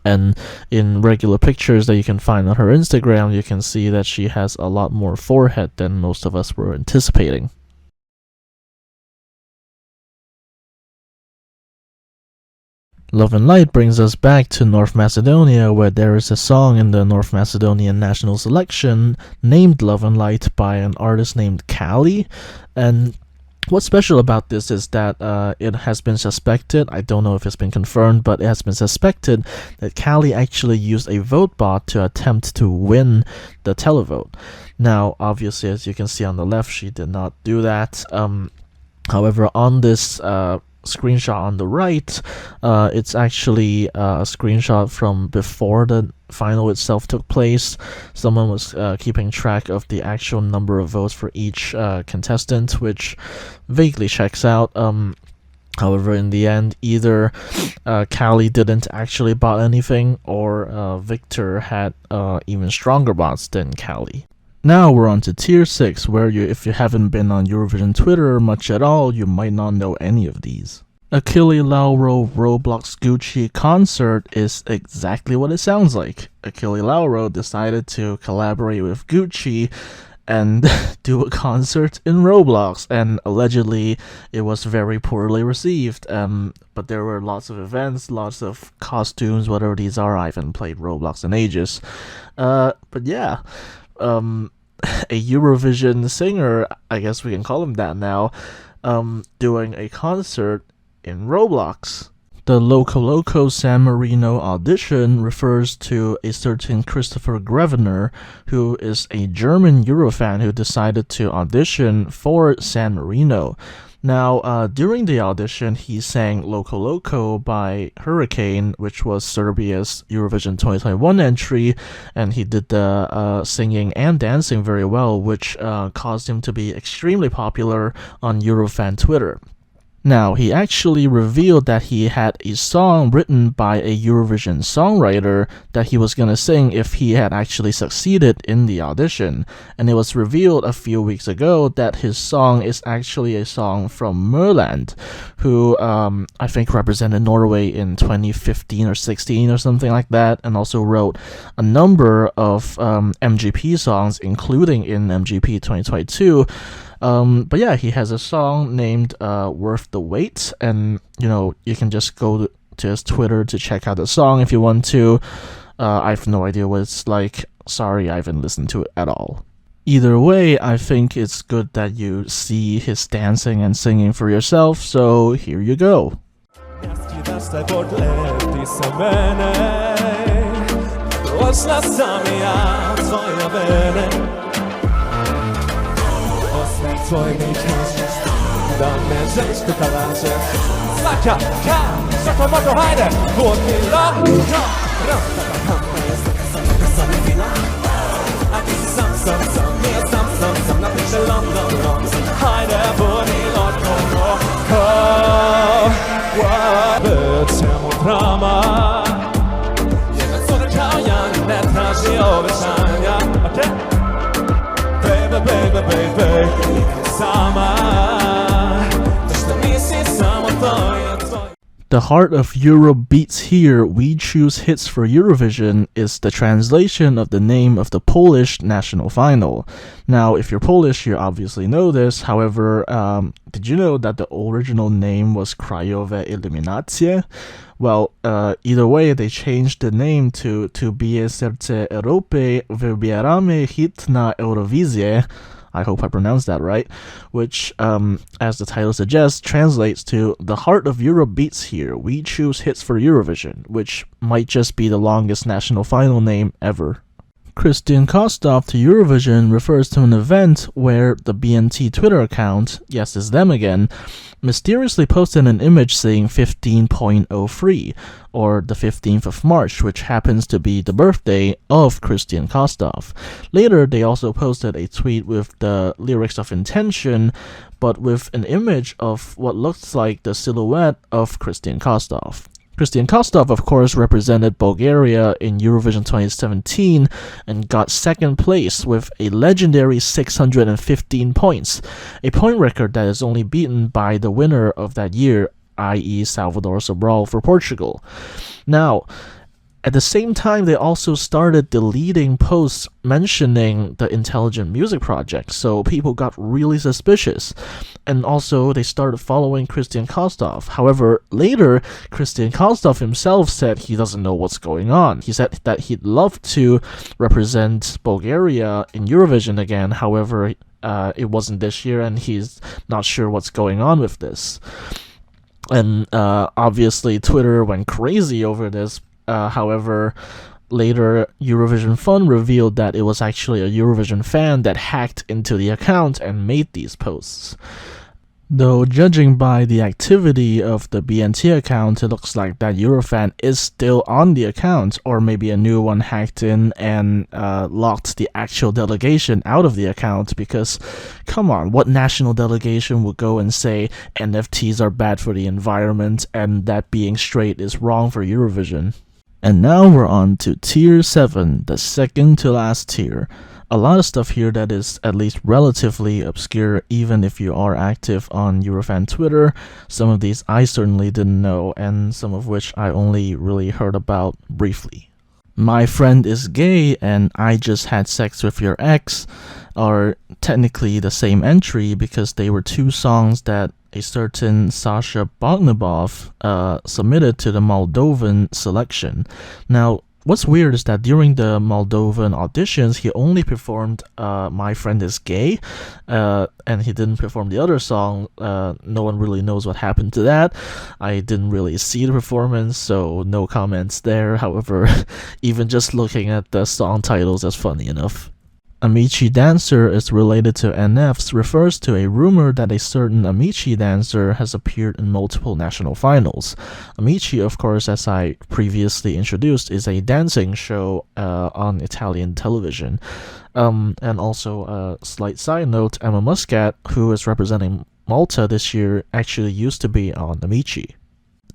And in regular pictures that you can find on her Instagram, you can see that she has a lot more forehead than most of us were anticipating. Love and Light brings us back to North Macedonia, where there is a song in the North Macedonian national selection named Love and Light by an artist named Kali. And what's special about this is that it has been suspected, I don't know if it's been confirmed, but it has been suspected that Kali actually used a vote bot to attempt to win the televote. Now, obviously, as you can see on the left, she did not do that. However, on this screenshot on the right, it's actually a screenshot from before the final itself took place. Someone was keeping track of the actual number of votes for each contestant, which vaguely checks out. However, in the end, either Kali didn't actually bot anything, or Victor had even stronger bots than Kali. Now we're on to Tier 6, where if you haven't been on Eurovision Twitter much at all, you might not know any of these. Achille Lauro Roblox Gucci concert is exactly what it sounds like. Achille Lauro decided to collaborate with Gucci and do a concert in Roblox, and allegedly it was very poorly received. But there were lots of events, lots of costumes, whatever these are. I haven't played Roblox in ages. But yeah, a Eurovision singer, I guess we can call him that now, doing a concert in Roblox. The Loco Loco San Marino audition refers to a certain Christopher Grevener, who is a German Eurofan who decided to audition for San Marino. Now, during the audition, he sang Loco Loco by Hurricane, which was Serbia's Eurovision 2021 entry, and he did the singing and dancing very well, which caused him to be extremely popular on Eurofan Twitter. Now, he actually revealed that he had a song written by a Eurovision songwriter that he was going to sing if he had actually succeeded in the audition. And it was revealed a few weeks ago that his song is actually a song from Merland, who I think represented Norway in 2015 or 16 or something like that, and also wrote a number of MGP songs, including in MGP 2022. But yeah, he has a song named Worth the Wait, and you can just go to his Twitter to check out the song if you want to. I have no idea what it's like. Sorry, I haven't listened to it at all. Either way, I think it's good that you see his dancing and singing for yourself, so here you go. Twoje mieć donne senza talance Sacca, sotto moto haide Vuoti la Na pisze London Haide, vuoti la Byciem drama Jedna córa kałja Nie traci obiecania Baby, baby, baby Sama Też na misji samo to ja The heart of Europe beats here, we choose hits for Eurovision is the translation of the name of the Polish national final. Now, if you're Polish, you obviously know this. However, did you know that the original name was Krajowe Eliminacje? Well, either way, they changed the name to Bije Serce Europy, wybieramy hit na Eurowizję. I hope I pronounced that right, which, as the title suggests, translates to The Heart of Europe Beats Here, we choose hits for Eurovision, which might just be the longest national final name ever. Christian Kostov to Eurovision refers to an event where the BNT Twitter account, yes, it's them again, mysteriously posted an image saying 15.03, or the 15th of March, which happens to be the birthday of Christian Kostov. Later, they also posted a tweet with the lyrics of Intention, but with an image of what looks like the silhouette of Christian Kostov. Christian Kostov, of course, represented Bulgaria in Eurovision 2017 and got second place with a legendary 615 points, a point record that is only beaten by the winner of that year, i.e. Salvador Sobral for Portugal. Now, at the same time, they also started deleting posts mentioning the Intelligent Music Project, so people got really suspicious. And also, they started following Christian Kostov. However, later, Christian Kostov himself said he doesn't know what's going on. He said that he'd love to represent Bulgaria in Eurovision again, however, it wasn't this year, and he's not sure what's going on with this. And obviously, Twitter went crazy over this. However, later, Eurovision Fun revealed that it was actually a Eurovision fan that hacked into the account and made these posts. Though, judging by the activity of the BNT account, it looks like that Eurofan is still on the account, or maybe a new one hacked in and locked the actual delegation out of the account, because, come on, what national delegation would go and say NFTs are bad for the environment and that being straight is wrong for Eurovision? And now we're on to Tier 7, the second to last tier. A lot of stuff here that is at least relatively obscure, even if you are active on Eurofan Twitter. Some of these I certainly didn't know, and some of which I only really heard about briefly. My Friend is Gay and I Just Had Sex with Your Ex are technically the same entry because they were two songs that a certain Sasha Bognabov submitted to the Moldovan selection. Now, what's weird is that during the Moldovan auditions, he only performed My Friend is Gay, and he didn't perform the other song. No one really knows what happened to that. I didn't really see the performance, so no comments there. However, even just looking at the song titles is funny enough. Amici Dancer is related to NFs refers to a rumor that a certain Amici dancer has appeared in multiple national finals. Amici, of course, as I previously introduced, is a dancing show on Italian television. And also, a slight side note, Emma Muscat, who is representing Malta this year, actually used to be on Amici.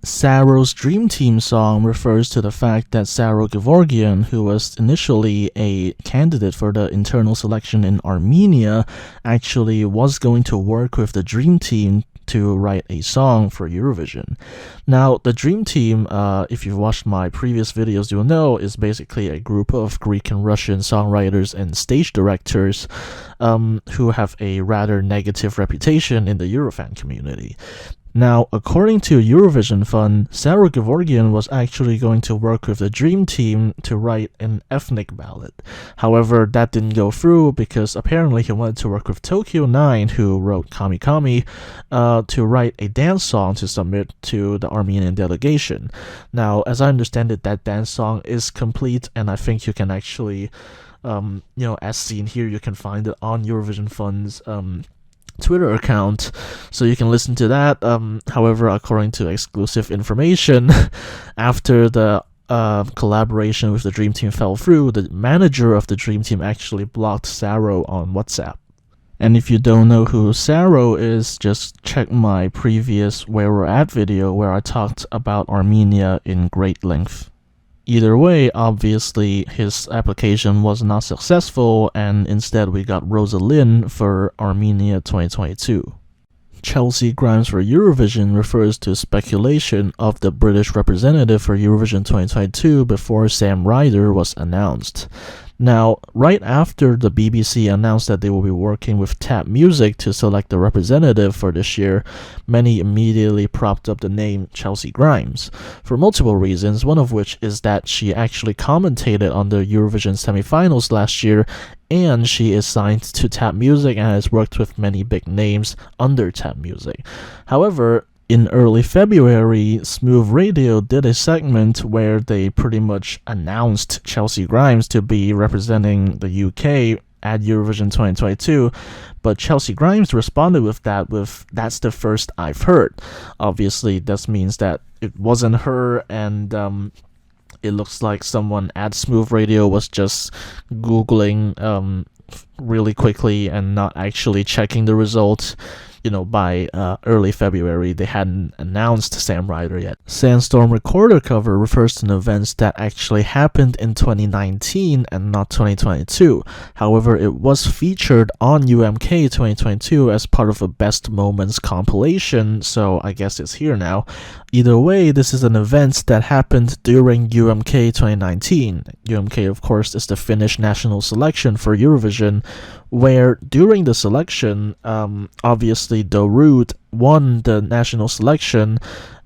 Saro's Dream Team song refers to the fact that Saro Gevorgian, who was initially a candidate for the internal selection in Armenia, actually was going to work with the Dream Team to write a song for Eurovision. Now, the Dream Team, if you've watched my previous videos, you'll know, is basically a group of Greek and Russian songwriters and stage directors who have a rather negative reputation in the Eurofan community. Now, according to Eurovision Fund, Saro Gevorgian was actually going to work with the Dream Team to write an ethnic ballad. However, that didn't go through because apparently he wanted to work with Tokyo 9, who wrote Kami Kami, to write a dance song to submit to the Armenian delegation. Now, as I understand it, that dance song is complete, and I think you can actually, as seen here, you can find it on Eurovision Fund's Twitter account, so you can listen to that. However, according to exclusive information, after the collaboration with the Dream Team fell through, the manager of the Dream Team actually blocked Saro on WhatsApp. And if you don't know who Saro is, just check my previous Where We're At video where I talked about Armenia in great length. Either way, obviously, his application was not successful, and instead we got Rosalind for Armenia 2022. Chelsea Grimes for Eurovision refers to speculation of the British representative for Eurovision 2022 before Sam Ryder was announced. Now, right after the BBC announced that they will be working with Tap Music to select the representative for this year, many immediately propped up the name Chelsea Grimes, for multiple reasons, one of which is that she actually commentated on the Eurovision semifinals last year, and she is signed to Tap Music and has worked with many big names under Tap Music. However, in early February, Smooth Radio did a segment where they pretty much announced Chelsea Grimes to be representing the UK at Eurovision 2022, but Chelsea Grimes responded with "That's the first I've heard." Obviously, this means that it wasn't her, and it looks like someone at Smooth Radio was just Googling really quickly and not actually checking the results. By early February, they hadn't announced Sam Ryder yet. Sandstorm Recorder cover refers to an event that actually happened in 2019 and not 2022. However, it was featured on UMK 2022 as part of a Best Moments compilation, so I guess it's here now. Either way, this is an event that happened during UMK 2019. UMK, of course, is the Finnish national selection for Eurovision, where during the selection, obviously Darude won the national selection,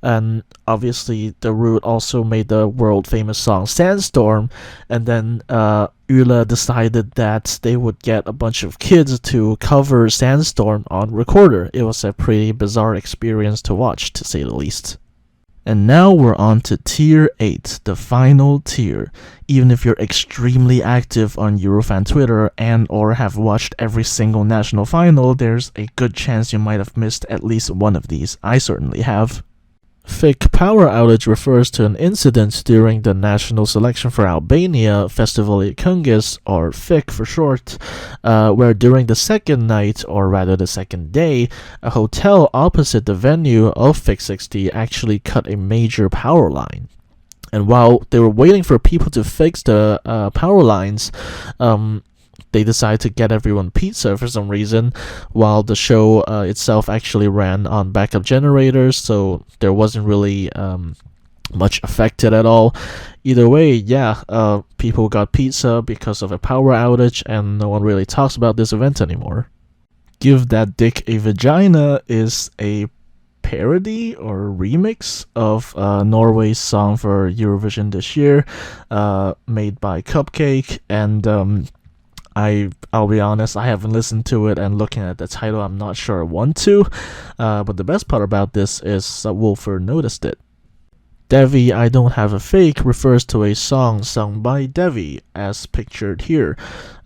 and obviously Darude also made the world famous song Sandstorm, and then Yle decided that they would get a bunch of kids to cover Sandstorm on recorder. It was a pretty bizarre experience to watch, to say the least. And now we're on to Tier 8, the final tier. Even if you're extremely active on Eurofan Twitter and or have watched every single national final, there's a good chance you might have missed at least one of these. I certainly have. Fake power outage refers to an incident during the national selection for Albania, Festivali Këngës, or FIK for short, where during the second night, or rather the second day, a hotel opposite the venue of FIK 60 actually cut a major power line. And while they were waiting for people to fix the power lines, they decided to get everyone pizza for some reason, while the show itself actually ran on backup generators, so there wasn't really much affected at all. Either way, people got pizza because of a power outage, and no one really talks about this event anymore. Give That Dick a Vagina is a parody or remix of Norway's song for Eurovision this year, made by Cupcake, and I'll be honest, I haven't listened to it, and looking at the title, I'm not sure I want to, but the best part about this is that Wolfer noticed it. Devi, I Don't Have a Fake refers to a song sung by Devi, as pictured here.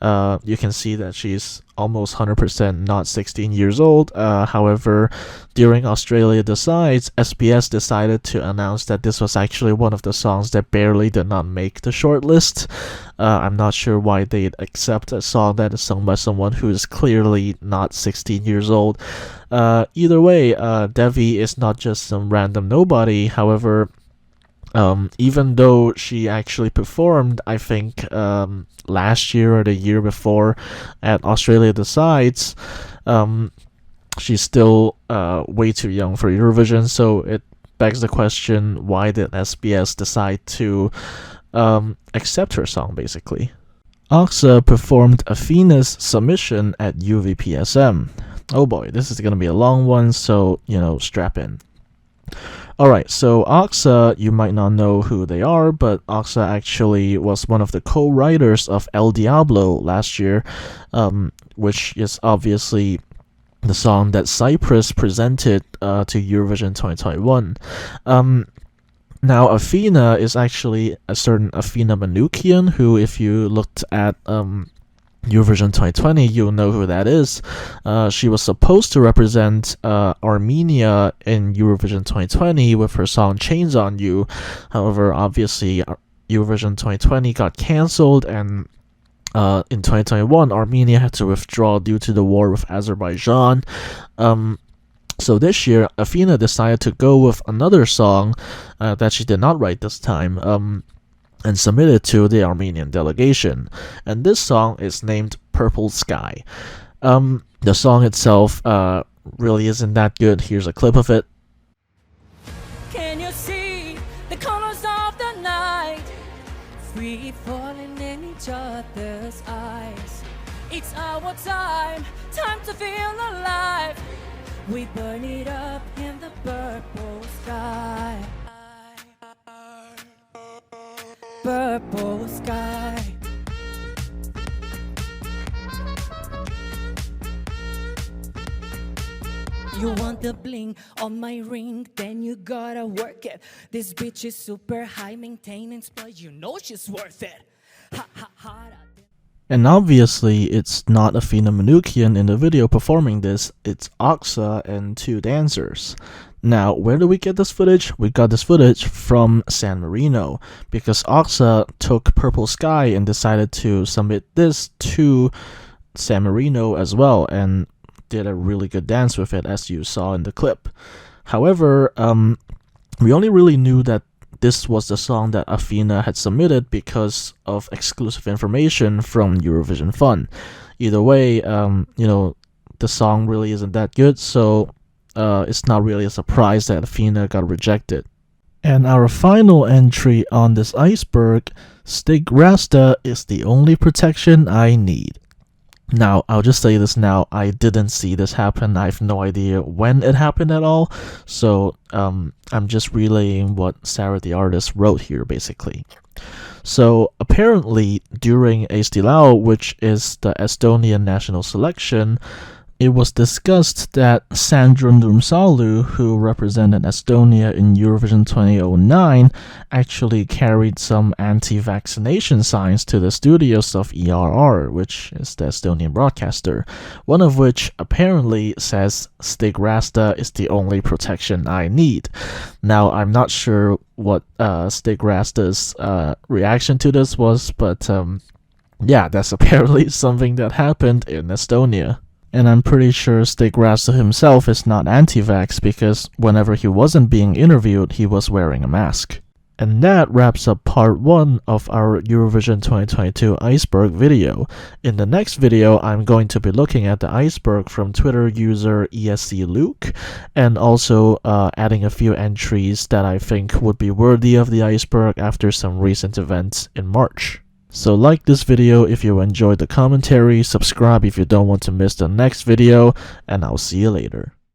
You can see that she's almost 100% not 16 years old. However, during Australia Decides, SBS decided to announce that this was actually one of the songs that barely did not make the shortlist. I'm not sure why they'd accept a song that is sung by someone who is clearly not 16 years old. Either way, Devi is not just some random nobody. However, even though she actually performed, I think, last year or the year before at Australia Decides, she's still way too young for Eurovision, so it begs the question, why did SBS decide to accept her song, basically? Oxa performed Athena's submission at UVPSM. Oh boy, this is gonna be a long one, so, strap in. Alright, so Oxa, you might not know who they are, but Oxa actually was one of the co-writers of El Diablo last year, which is obviously the song that Cyprus presented to Eurovision 2021. Now, Athena is actually a certain Athena Manoukian, who, if you looked at Eurovision 2020, you'll know who that is. She was supposed to represent Armenia in Eurovision 2020 with her song Chains on You. However, obviously, Eurovision 2020 got cancelled, and in 2021, Armenia had to withdraw due to the war with Azerbaijan. So this year, Athena decided to go with another song that she did not write this time, and submitted to the Armenian delegation. And this song is named Purple Sky. The song itself really isn't that good. Here's a clip of it. Can you see the colors of the night? Free falling in each other's eyes. It's our time, time to feel alive. We burn it up in the purple sky. Purple sky. You want the bling on my ring, then you gotta work it. This bitch is super high maintenance, but you know she's worth it. Ha ha ha. And obviously, it's not Athena Manoukian in the video performing this, it's Oxa and two dancers. Now, where do we get this footage? We got this footage from San Marino, because Oxa took Purple Sky and decided to submit this to San Marino as well, and did a really good dance with it, as you saw in the clip. However, we only really knew that this was the song that Athena had submitted because of exclusive information from Eurovision Fun. Either way, the song really isn't that good, so it's not really a surprise that Athena got rejected. And our final entry on this iceberg, Stig Rasta is the only protection I need. Now, I'll just say this now, I didn't see this happen. I have no idea when it happened at all. So, I'm just relaying what Sarah the artist wrote here, basically. So, apparently, during Estilao, which is the Estonian national selection, it was discussed that Sandra Nurmsalu, who represented Estonia in Eurovision 2009, actually carried some anti-vaccination signs to the studios of ERR, which is the Estonian broadcaster, one of which apparently says Stig Rasta is the only protection I need. Now, I'm not sure what Stig Rasta's reaction to this was, but yeah, that's apparently something that happened in Estonia. And I'm pretty sure Stig Rasta himself is not anti-vax, because whenever he wasn't being interviewed, he was wearing a mask. And that wraps up part 1 of our Eurovision 2022 iceberg video. In the next video, I'm going to be looking at the iceberg from Twitter user ESC Luke, and also adding a few entries that I think would be worthy of the iceberg after some recent events in March. So like this video if you enjoyed the commentary, subscribe if you don't want to miss the next video, and I'll see you later.